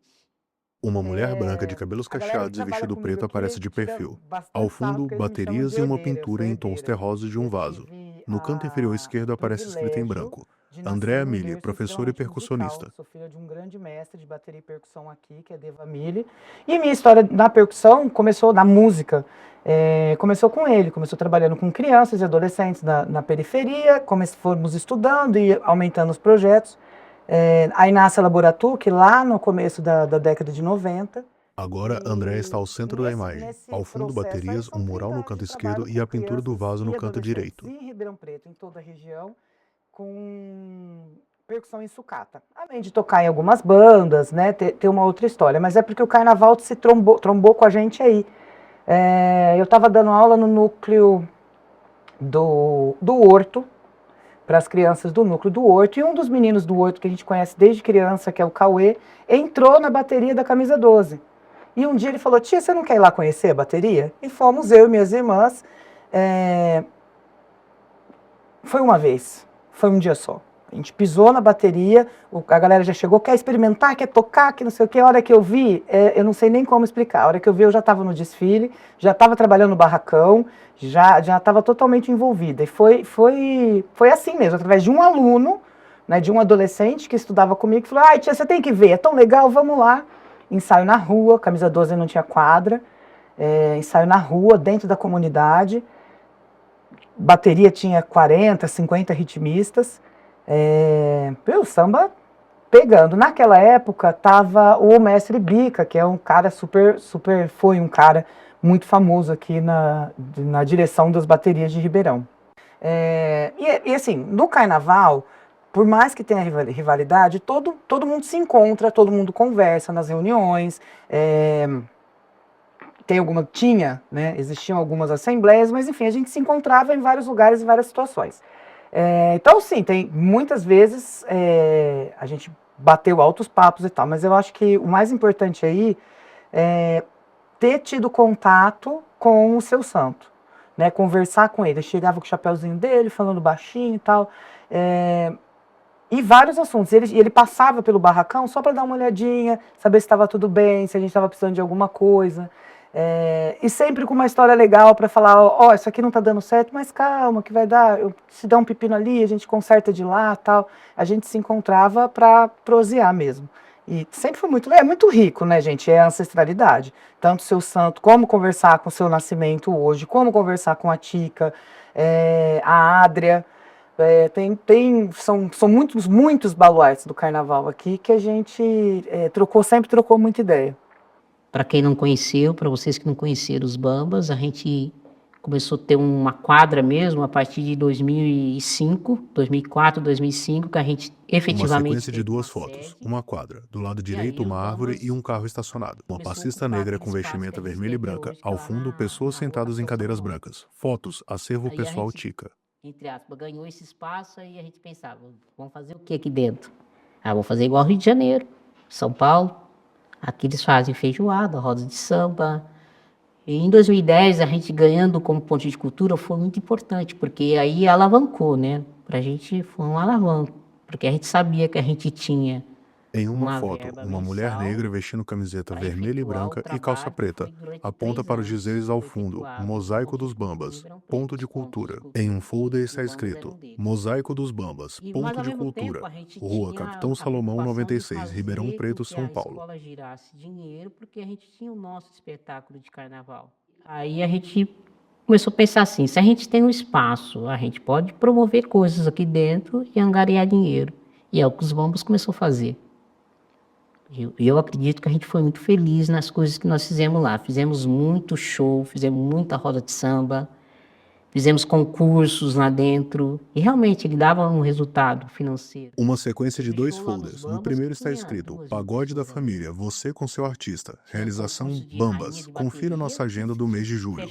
Uma mulher branca de cabelos cacheados e vestido preto aparece de perfil. Ao fundo, baterias e uma pintura em tons terrosos de um vaso. No canto inferior esquerdo aparece escrito em branco: Andréa Mille, professora e percussionista. Sou filha de um grande mestre de bateria e percussão aqui, que é Deva Mille. E minha história na percussão começou, na música, começou com ele. Começou trabalhando com crianças e adolescentes na periferia, fomos estudando e aumentando os projetos. Aí nasce a Laboratuque lá no começo da década de 90. Agora, André está ao centro da imagem. Ao fundo, baterias, um mural no canto esquerdo e a pintura do vaso no canto direito. Em Ribeirão Preto, em toda a região, com percussão em sucata. Além de tocar em algumas bandas, né, ter uma outra história. Mas é porque o carnaval se trombou com a gente aí. Eu estava dando aula no núcleo do Horto, para as crianças do núcleo do Horto, e um dos meninos do Horto, que a gente conhece desde criança, que é o Cauê, entrou na bateria da Camisa 12. E um dia ele falou: tia, você não quer ir lá conhecer a bateria? E fomos eu e minhas irmãs. Foi uma vez, foi um dia só. A gente pisou na bateria, a galera já chegou, quer experimentar, quer tocar, que não sei o quê. A hora que eu vi, eu não sei nem como explicar. A hora que eu vi, eu já estava no desfile, já estava trabalhando no barracão, já estava totalmente envolvida. E foi assim mesmo, através de um aluno, né, de um adolescente que estudava comigo, que falou: ai, tia, você tem que ver, é tão legal, vamos lá. Ensaio na rua, Camisa 12 não tinha quadra, ensaio na rua, dentro da comunidade. Bateria tinha 40, 50 ritmistas. O samba pegando. Naquela época estava o mestre Bica, que é um cara foi um cara muito famoso aqui na direção das baterias de Ribeirão. E assim, no carnaval, por mais que tenha rivalidade, todo mundo se encontra, todo mundo conversa nas reuniões. Existiam algumas assembleias, mas enfim, a gente se encontrava em vários lugares, em várias situações. Então, sim, tem muitas vezes a gente bateu altos papos e tal, mas eu acho que o mais importante aí é ter tido contato com o seu santo, né? Conversar com ele. Eu chegava com o chapéuzinho dele, falando baixinho e tal. E vários assuntos. Ele passava pelo barracão só para dar uma olhadinha, saber se estava tudo bem, se a gente estava precisando de alguma coisa. E sempre com uma história legal para falar, ó, isso aqui não está dando certo, mas calma, que vai dar. Se der um pepino ali, a gente conserta de lá, tal. A gente se encontrava para prosear mesmo. E sempre foi muito rico, né, gente? É a ancestralidade. Tanto o seu santo, como conversar com o seu nascimento hoje, como conversar com a Tica, a Ádria. São muitos baluartes do carnaval aqui que a gente sempre trocou muita ideia. Para quem não conheceu, para vocês que não conheceram os Bambas, a gente começou a ter uma quadra mesmo a partir de 2005, 2004, 2005, que a gente efetivamente... Uma sequência de 2 fotos, uma quadra, do lado direito uma árvore e um carro estacionado. Uma passista negra com vestimenta vermelha e branca, ao fundo pessoas sentadas em cadeiras brancas. Fotos, acervo pessoal Tica. Entre aspas, ganhou esse espaço, aí a gente pensava, vamos fazer o que aqui dentro? Vamos fazer igual Rio de Janeiro, São Paulo. Aqui eles fazem feijoada, roda de samba. E em 2010, a gente ganhando como ponto de cultura foi muito importante, porque aí alavancou, né? Pra gente foi um alavanco, porque a gente sabia que a gente tinha... Em uma foto, uma mulher negra vestindo camiseta vermelha e branca e calça preta aponta para os dizeres ao fundo, Mosaico dos Bambas, ponto de cultura. Em um folder está escrito, Mosaico dos Bambas, ponto de cultura, Rua Capitão Salomão 96, Ribeirão Preto, São Paulo. A escola girasse dinheiro porque a gente tinha o nosso espetáculo de carnaval. Aí a gente começou a pensar assim, se a gente tem um espaço, a gente pode promover coisas aqui dentro e angariar dinheiro. E é o que os Bambas começou a fazer. Eu acredito que a gente foi muito feliz nas coisas que nós fizemos lá. Fizemos muito show, fizemos muita roda de samba, fizemos concursos lá dentro e realmente ele dava um resultado financeiro. Uma sequência de 2 folders. No primeiro está escrito Pagode da Família, você com seu artista. Realização Bambas. Confira nossa agenda do mês de julho.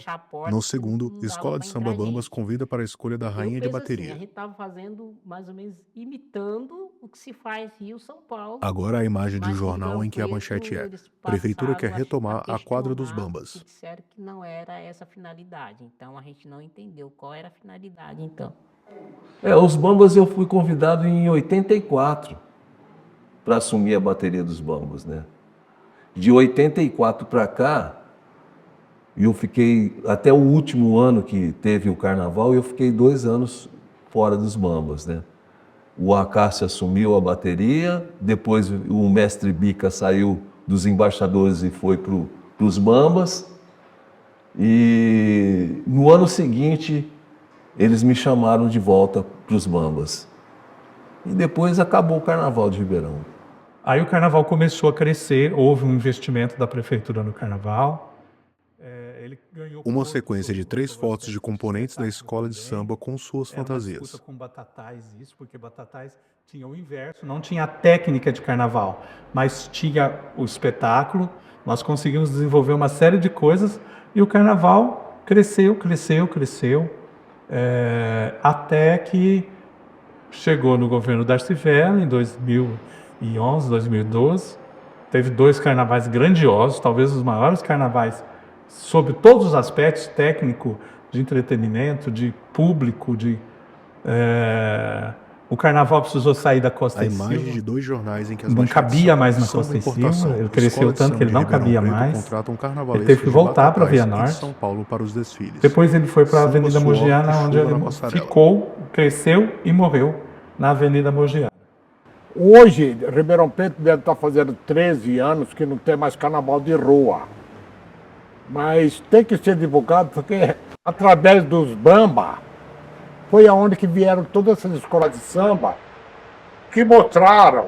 No segundo, Escola de Samba Bambas convida para a escolha da rainha de bateria. A gente estava fazendo mais ou menos imitando o que se faz Rio, São Paulo. Agora a imagem de um jornal em que a manchete é Prefeitura quer retomar a quadra dos Bambas. Disseram que não era essa a finalidade, então a gente não entendeu qual era a finalidade, então. Os Bambas eu fui convidado em 84 para assumir a bateria dos Bambas, né? De 84 para cá, eu fiquei, até o último ano que teve o carnaval, eu fiquei 2 anos fora dos Bambas, né? O Acácio assumiu a bateria, depois o mestre Bica saiu dos embaixadores e foi para os Bambas. E no ano seguinte, eles me chamaram de volta para os Bambas. E depois acabou o Carnaval de Ribeirão. Aí o Carnaval começou a crescer, houve um investimento da Prefeitura no Carnaval. Uma sequência de 3 fotos de componentes da escola de samba com suas fantasias. Com Batatais, isso, porque Batatais tinha o inverso, não tinha a técnica de carnaval, mas tinha o espetáculo. Nós conseguimos desenvolver uma série de coisas e o carnaval cresceu, até que chegou no governo Darcy Vela em 2011, 2012. Teve 2 carnavais grandiosos, talvez os maiores carnavais sobre todos os aspectos, técnico, de entretenimento, de público, o carnaval precisou sair da Costa e Silva. A imagem de 2 jornais em que as não cabia mais na Costa e Silva, ele cresceu tanto que ele não cabia mais. Ele teve que voltar para a Via Norte. São Paulo para os desfiles. Depois ele foi para a Avenida Mogiana, onde ele ficou, cresceu e morreu na Avenida Mogiana. Hoje, Ribeirão Preto deve estar fazendo 13 anos que não tem mais carnaval de rua. Mas tem que ser divulgado porque através dos Bamba foi aonde que vieram todas essas escolas de samba que mostraram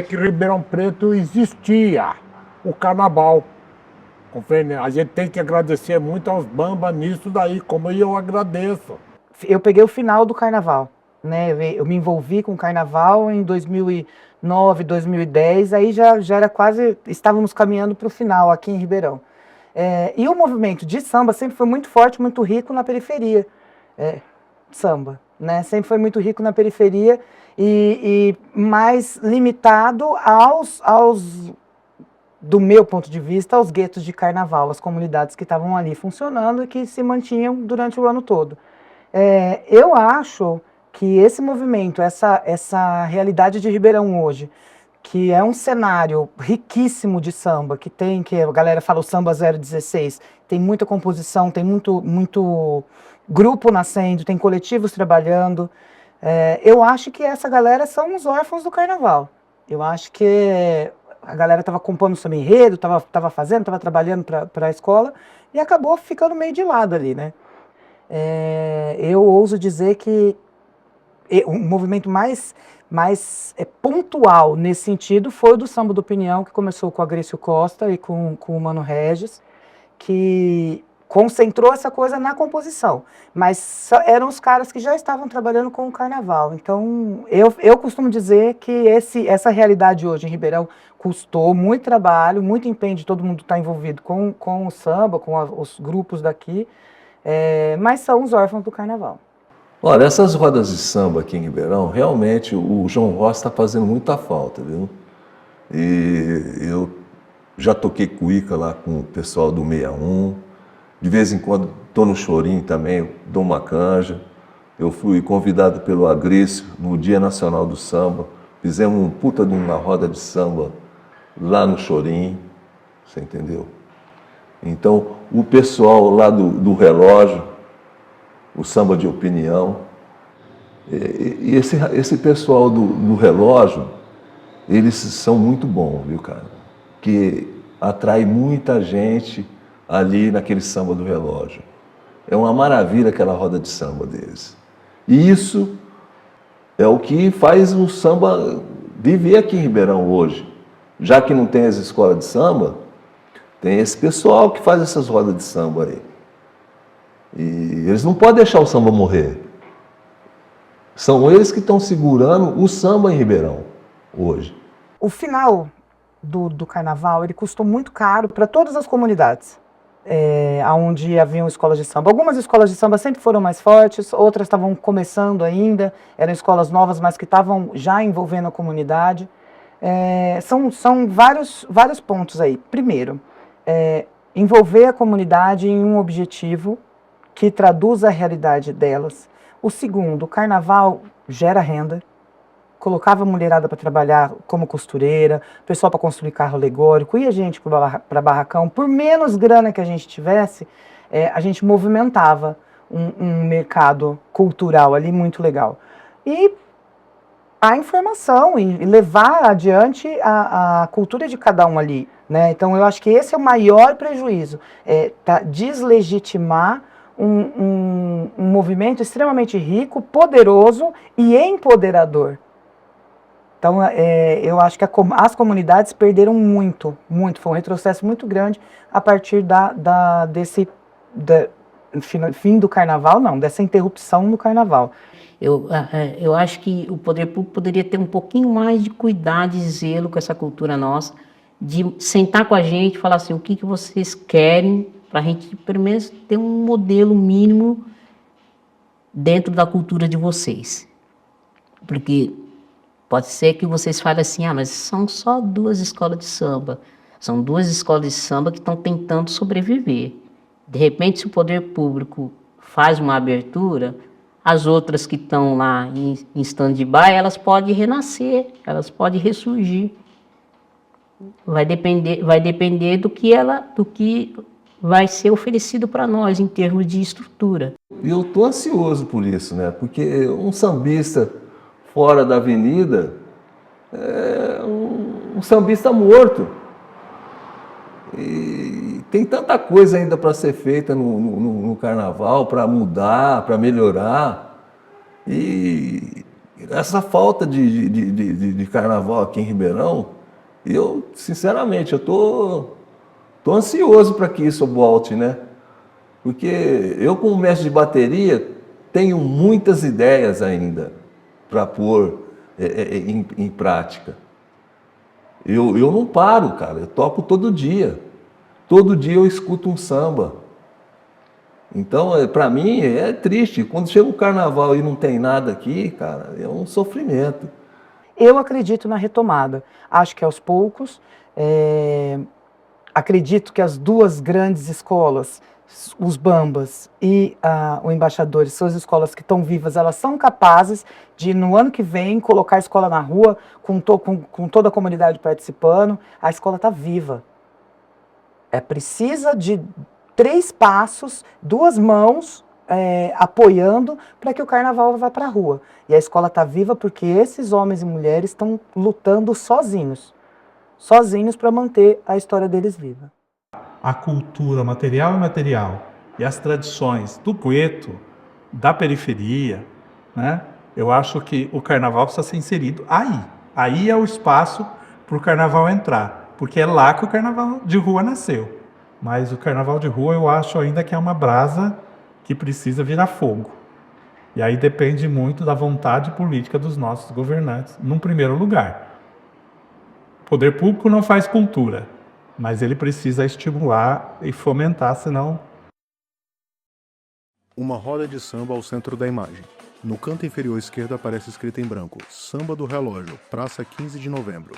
que Ribeirão Preto existia o carnaval. A gente tem que agradecer muito aos Bamba nisso daí, como eu agradeço. Eu peguei o final do carnaval, né? Eu me envolvi com o carnaval em 2009, 2010, aí já era quase, estávamos caminhando para o final aqui em Ribeirão. E o movimento de samba sempre foi muito forte, muito rico na periferia. samba, né? Sempre foi muito rico na periferia e mais limitado do meu ponto de vista, aos guetos de carnaval, as comunidades que estavam ali funcionando e que se mantinham durante o ano todo. Eu acho que esse movimento, essa realidade de Ribeirão hoje, que é um cenário riquíssimo de samba, que a galera fala o samba 016, tem muita composição, tem muito grupo nascendo, tem coletivos trabalhando. Eu acho que essa galera são os órfãos do carnaval. Eu acho que a galera estava compondo o samba enredo, estava trabalhando para a escola e acabou ficando meio de lado ali, né? Eu ouso dizer que o movimento mais pontual nesse sentido foi o do Samba do Opinião, que começou com a Grécio Costa e com o Mano Regis, que concentrou essa coisa na composição, mas eram os caras que já estavam trabalhando com o carnaval. Então, eu costumo dizer que essa realidade hoje em Ribeirão custou muito trabalho, muito empenho de todo mundo estar envolvido com o samba, com os grupos daqui, mas são os órfãos do carnaval. Olha, essas rodas de samba aqui em Ribeirão, realmente o João Rossi está fazendo muita falta, viu? E eu já toquei cuíca lá com o pessoal do 61, de vez em quando estou no Chorinho também, dou uma canja. Eu fui convidado pelo Agrício no Dia Nacional do Samba, fizemos um puta de uma roda de samba lá no Chorinho, você entendeu? Então, o pessoal lá do Relógio, o Samba de Opinião, e esse pessoal do Relógio, eles são muito bons, viu, cara? Que atrai muita gente ali naquele Samba do Relógio. É uma maravilha aquela roda de samba deles. E isso é o que faz o samba viver aqui em Ribeirão hoje. Já que não tem as escolas de samba, tem esse pessoal que faz essas rodas de samba aí. E eles não podem deixar o samba morrer. São eles que estão segurando o samba em Ribeirão hoje. O final do carnaval, ele custou muito caro para todas as comunidades, onde haviam escolas de samba. Algumas escolas de samba sempre foram mais fortes, outras estavam começando ainda, eram escolas novas, mas que estavam já envolvendo a comunidade. São vários pontos aí. Primeiro, envolver a comunidade em um objetivo que traduz a realidade delas. O segundo, o carnaval gera renda, colocava a mulherada para trabalhar como costureira, pessoal para construir carro alegórico, ia gente para barracão. Por menos grana que a gente tivesse, a gente movimentava um mercado cultural ali muito legal. E a informação e levar adiante a cultura de cada um ali, né? Então eu acho que esse é o maior prejuízo, deslegitimar um movimento extremamente rico, poderoso e empoderador. Então, eu acho que as comunidades perderam muito, foi um retrocesso muito grande a partir desse fim do carnaval, não, dessa interrupção no carnaval. Eu acho que o poder público poderia ter um pouquinho mais de cuidado e zelo com essa cultura nossa, de sentar com a gente e falar assim, o que vocês querem, para a gente, pelo menos, ter um modelo mínimo dentro da cultura de vocês. Porque pode ser que vocês falem assim, mas são só 2 escolas de samba. São 2 escolas de samba que estão tentando sobreviver. De repente, se o poder público faz uma abertura, as outras que estão lá em stand-by, elas podem renascer, elas podem ressurgir. Vai depender do que vai ser oferecido para nós em termos de estrutura. E eu estou ansioso por isso, né? Porque um sambista fora da avenida é um sambista morto. E tem tanta coisa ainda para ser feita no carnaval, para mudar, para melhorar. E essa falta de carnaval aqui em Ribeirão, eu, sinceramente, eu tô ansioso para que isso volte, né? Porque eu, como mestre de bateria, tenho muitas ideias ainda para pôr em prática. Eu não paro, cara, eu toco todo dia. Todo dia eu escuto um samba. Então, para mim, é triste. Quando chega o carnaval e não tem nada aqui, cara, é um sofrimento. Eu acredito na retomada. Acho que aos poucos. Acredito que as duas grandes escolas, os Bambas e o Embaixadores, são as escolas que estão vivas, elas são capazes de, no ano que vem, colocar a escola na rua, com toda a comunidade participando. A escola está viva. Precisa de 3 passos, 2 mãos apoiando para que o carnaval vá para a rua. E a escola está viva porque esses homens e mulheres estão lutando sozinhos para manter a história deles viva. A cultura material e imaterial e as tradições do gueto, da periferia, né? Eu acho que o carnaval precisa ser inserido aí. Aí é o espaço para o carnaval entrar, porque é lá que o carnaval de rua nasceu. Mas o carnaval de rua eu acho ainda que é uma brasa que precisa virar fogo. E aí depende muito da vontade política dos nossos governantes, num primeiro lugar. O poder público não faz cultura, mas ele precisa estimular e fomentar, senão... Uma roda de samba ao centro da imagem. No canto inferior esquerdo aparece escrito em branco: Samba do Relógio, Praça 15 de Novembro.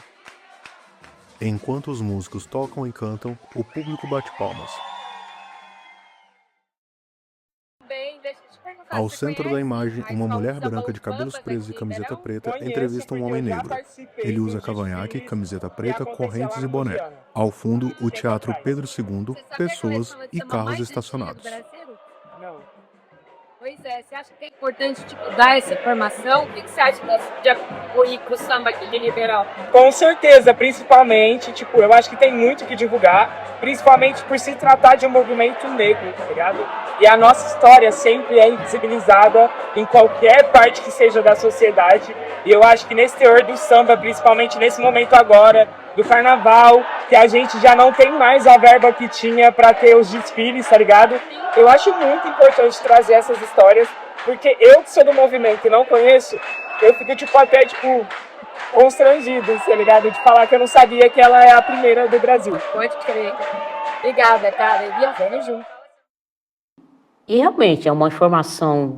Enquanto os músicos tocam e cantam, o público bate palmas. Ao centro da imagem, uma mulher branca de cabelos presos e camiseta preta entrevista um homem negro. Ele usa cavanhaque, camiseta preta, correntes e boné. Ao fundo, o Teatro Pedro II, pessoas e carros estacionados. Pois é, você acha que é importante dar essa informação? O que você acha de apoiar o samba aqui de Ribeirão? Com certeza, principalmente, eu acho que tem muito que divulgar, principalmente por se tratar de um movimento negro, tá ligado? E a nossa história sempre é invisibilizada em qualquer parte que seja da sociedade. E eu acho que nesse teor do samba, principalmente nesse momento agora, do carnaval, que a gente já não tem mais a verba que tinha para ter os desfiles, tá ligado? Eu acho muito importante trazer essas histórias, porque eu que sou do movimento e não conheço, eu fico até constrangido, tá ligado? De falar que eu não sabia que ela é a primeira do Brasil. Pode crer. Obrigada, cara. E eu venho junto. E realmente é uma informação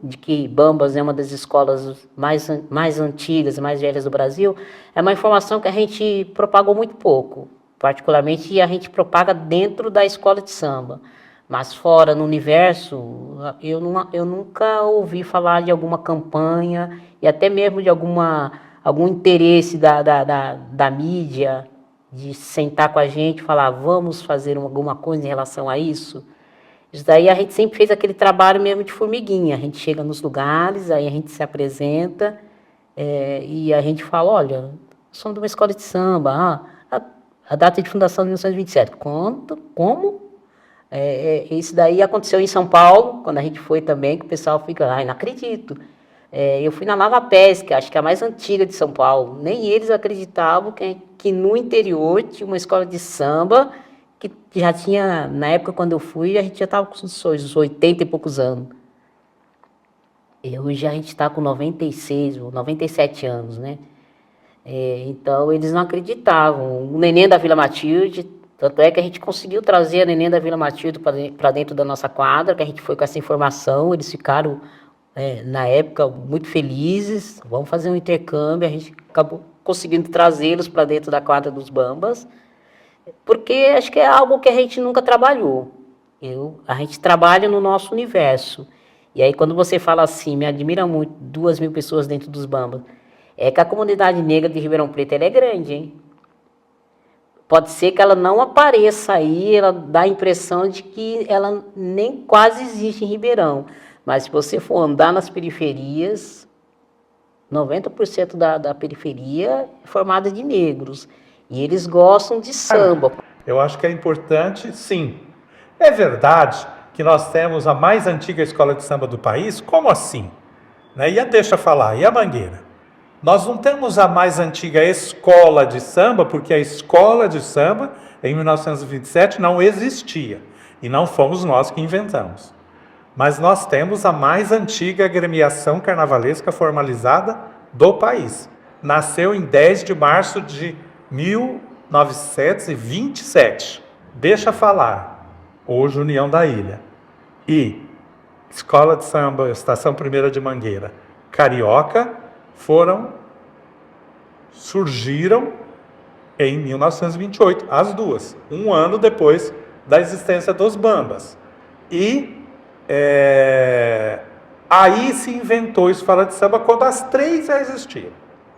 de que Bambas é uma das escolas mais antigas, mais velhas do Brasil, é uma informação que a gente propagou muito pouco, particularmente a gente propaga dentro da escola de samba, mas fora, no universo, eu nunca ouvi falar de alguma campanha e até mesmo de algum interesse da mídia de sentar com a gente e falar, vamos fazer alguma coisa em relação a isso. Isso daí a gente sempre fez aquele trabalho mesmo de formiguinha. A gente chega nos lugares, aí a gente se apresenta e a gente fala, olha, somos de uma escola de samba, a data de fundação de 1927. Como? Isso daí aconteceu em São Paulo, quando a gente foi também, que o pessoal fica, não acredito. Eu fui na Lava Pesca, acho que é a mais antiga de São Paulo. Nem eles acreditavam que no interior tinha uma escola de samba que já tinha, na época quando eu fui, a gente já estava com uns 80 e poucos anos. Hoje a gente está com 96 ou 97 anos, né? Então eles não acreditavam. O Neném da Vila Matilde, tanto é que a gente conseguiu trazer a Neném da Vila Matilde para dentro da nossa quadra, que a gente foi com essa informação, eles ficaram, na época, muito felizes, vamos fazer um intercâmbio, a gente acabou conseguindo trazê-los para dentro da quadra dos Bambas, porque acho que é algo que a gente nunca trabalhou. A gente trabalha no nosso universo. E aí quando você fala assim, me admira muito, 2.000 pessoas dentro dos Bambas, é que a comunidade negra de Ribeirão Preto ela é grande, hein? Pode ser que ela não apareça aí, ela dá a impressão de que ela nem quase existe em Ribeirão. Mas se você for andar nas periferias, 90% da periferia é formada de negros. E eles gostam de samba. Eu acho que é importante, sim. É verdade que nós temos a mais antiga escola de samba do país? Como assim? E a Deixa Falar? E a Mangueira? Nós não temos a mais antiga escola de samba, porque a escola de samba, em 1927, não existia. E não fomos nós que inventamos. Mas nós temos a mais antiga agremiação carnavalesca formalizada do país. Nasceu em 10 de março de 1927. Deixa Falar. hoje União da Ilha, e Escola de Samba, Estação Primeira de Mangueira, Carioca, surgiram em 1928, as duas, um ano depois da existência dos bambas. E aí se inventou escola de samba quando as três já existiam.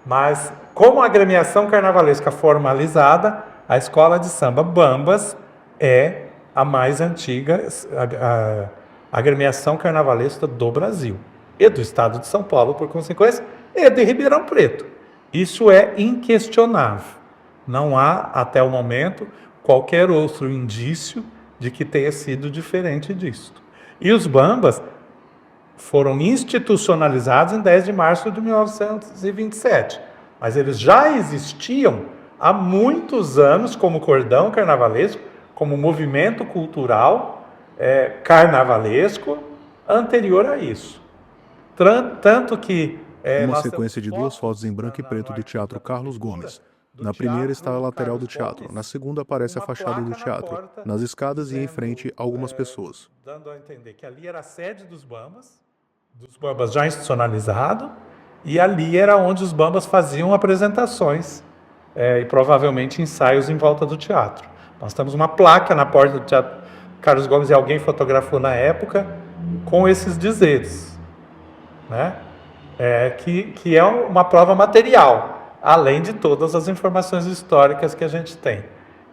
Mas, como a agremiação carnavalesca formalizada, a escola de samba Bambas é a mais antiga agremiação carnavalesca do Brasil. E do estado de São Paulo, por consequência, e de Ribeirão Preto. Isso é inquestionável. Não há, até o momento, qualquer outro indício de que tenha sido diferente disto. E os bambas foram institucionalizados em 10 de março de 1927. Mas eles já existiam há muitos anos como cordão carnavalesco, como movimento cultural carnavalesco anterior a isso. Tanto que... Uma sequência de duas fotos em branco e preto do Teatro Carlos Gomes. Na primeira está a lateral do teatro, na segunda aparece a fachada do teatro, nas escadas e em frente algumas pessoas. Dando a entender que ali era a sede dos bambas já institucionalizado, e ali era onde os bambas faziam apresentações e provavelmente ensaios em volta do teatro. Nós temos uma placa na porta do Teatro Carlos Gomes, e alguém fotografou na época, com esses dizeres, né? Que é uma prova material, além de todas as informações históricas que a gente tem.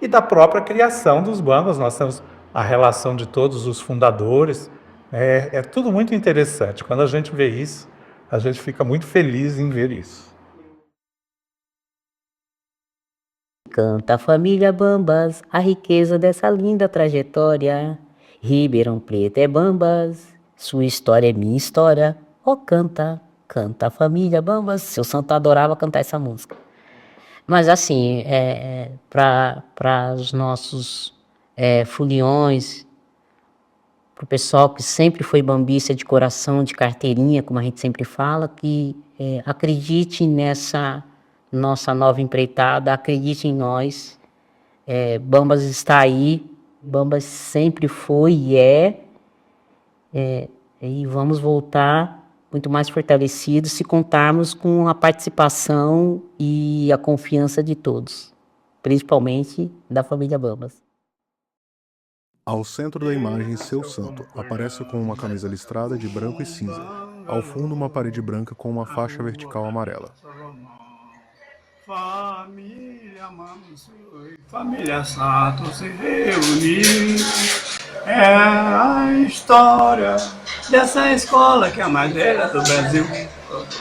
E da própria criação dos bambas, nós temos a relação de todos os fundadores. É tudo muito interessante. Quando a gente vê isso, a gente fica muito feliz em ver isso. Canta a família Bambas, a riqueza dessa linda trajetória. Ribeirão Preto é Bambas, sua história é minha história. Oh, canta, canta a família Bambas. Seu santo adorava cantar essa música. Mas assim, para os nossos foliões, para o pessoal que sempre foi bambista de coração, de carteirinha, como a gente sempre fala, que acredite nessa nossa nova empreitada, acredite em nós. Bambas está aí, Bambas sempre foi e e vamos voltar muito mais fortalecidos se contarmos com a participação e a confiança de todos, principalmente da família Bambas. Ao centro da imagem, seu santo aparece com uma camisa listrada de branco e cinza. Ao fundo, uma parede branca com uma faixa vertical amarela. Família Mansui, família Santo se reuniu. É a história dessa escola que é a mais velha do Brasil.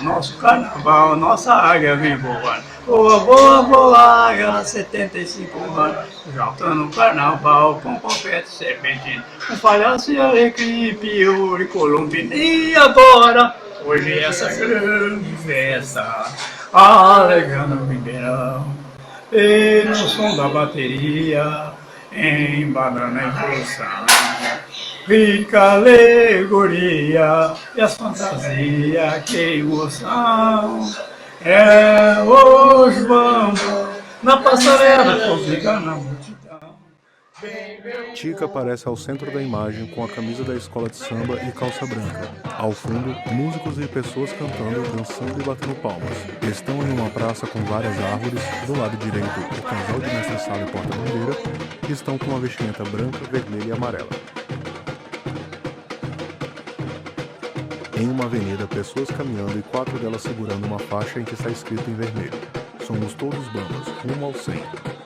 Nosso carnaval, nossa águia vem voar. Boa, boa, boa, águia, 75 anos. Juntando um carnaval com confete serpentina. Um palhaço e alecrim, pior e colombina. E agora, hoje é essa grande festa, alegrando o Ribeirão. E no som da bateria, embalando a evolução. Rica alegoria e as fantasias, que emoção. Hoje vamos na passarela, ficar na multidão. Tica aparece ao centro da imagem com a camisa da escola de samba e calça branca. Ao fundo, músicos e pessoas cantando, dançando e batendo palmas. Estão em uma praça com várias árvores. Do lado direito, o casal de mestre-sala e porta-bandeira, que estão com uma vestimenta branca, vermelha e amarela. Em uma avenida, pessoas caminhando e 4 delas segurando uma faixa em que está escrito em vermelho: Somos todos Bambas, rumo ao 100.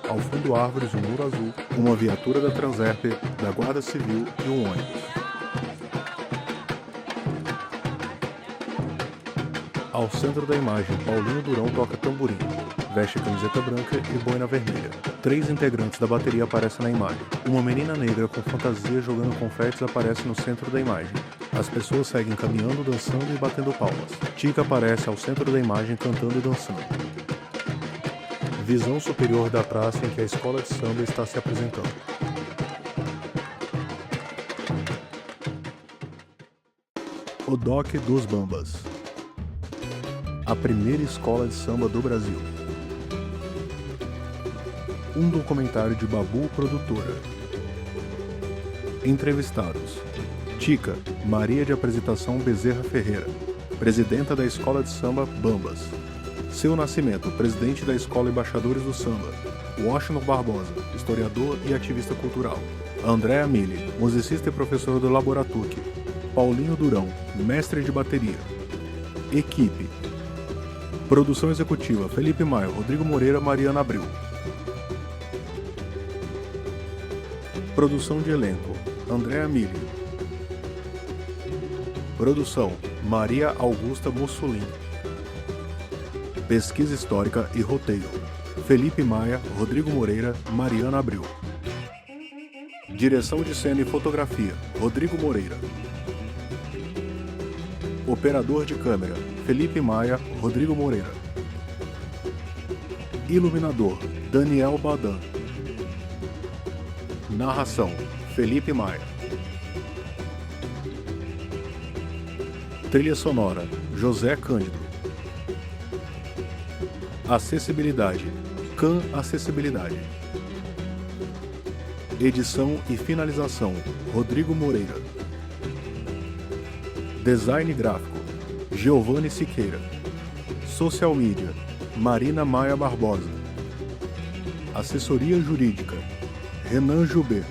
Ao fundo, árvores, um muro azul, uma viatura da Transerp, da Guarda Civil e um ônibus. Ao centro da imagem, Paulinho Durão toca tamborim, veste camiseta branca e boina vermelha. 3 integrantes da bateria aparecem na imagem. Uma menina negra com fantasia jogando confetes aparece no centro da imagem. As pessoas seguem caminhando, dançando e batendo palmas. Tica aparece ao centro da imagem cantando e dançando. Visão superior da praça em que a escola de samba está se apresentando. O DOC dos Bambas. A primeira escola de samba do Brasil. Um documentário de Babu Produtora. Entrevistados: Tica, Maria de Apresentação Bezerra Ferreira, presidenta da Escola de Samba Bambas. Seu Nascimento, presidente da Escola Embaixadores do Samba. Washington Barbosa, historiador e ativista cultural. Andréa Mille, musicista e professora do Laboratuque. Paulinho Durão, mestre de bateria. Equipe: produção executiva: Felipe Maia, Rodrigo Moreira, Mariana Abreu. Produção de elenco: Andréa Mille. Produção: Maria Augusta Mussolini. Pesquisa histórica e roteiro: Felipe Maia, Rodrigo Moreira, Mariana Abreu. Direção de cena e fotografia: Rodrigo Moreira. Operador de câmera: Felipe Maia, Rodrigo Moreira. Iluminador: Daniel Badan. Narração: Felipe Maia. Trilha sonora: José Cândido. Acessibilidade: Can Acessibilidade. Edição e finalização: Rodrigo Moreira. Design gráfico: Giovanni Siqueira. Social media: Marina Maia Barbosa. Assessoria jurídica: Renan Jubê.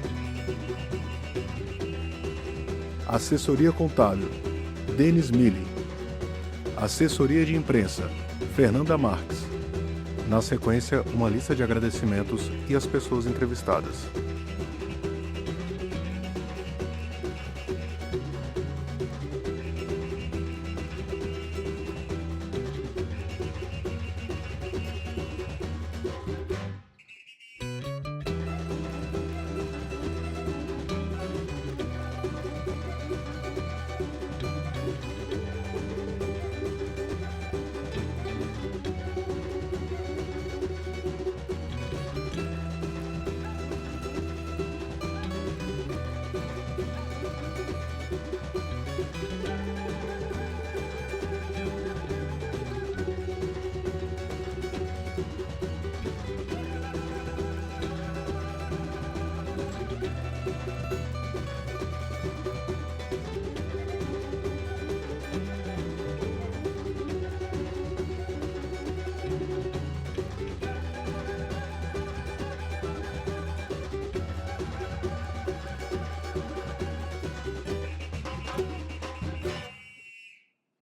Assessoria contábil: Denis Mille. Assessoria de imprensa: Fernanda Marques. Na sequência, uma lista de agradecimentos e as pessoas entrevistadas.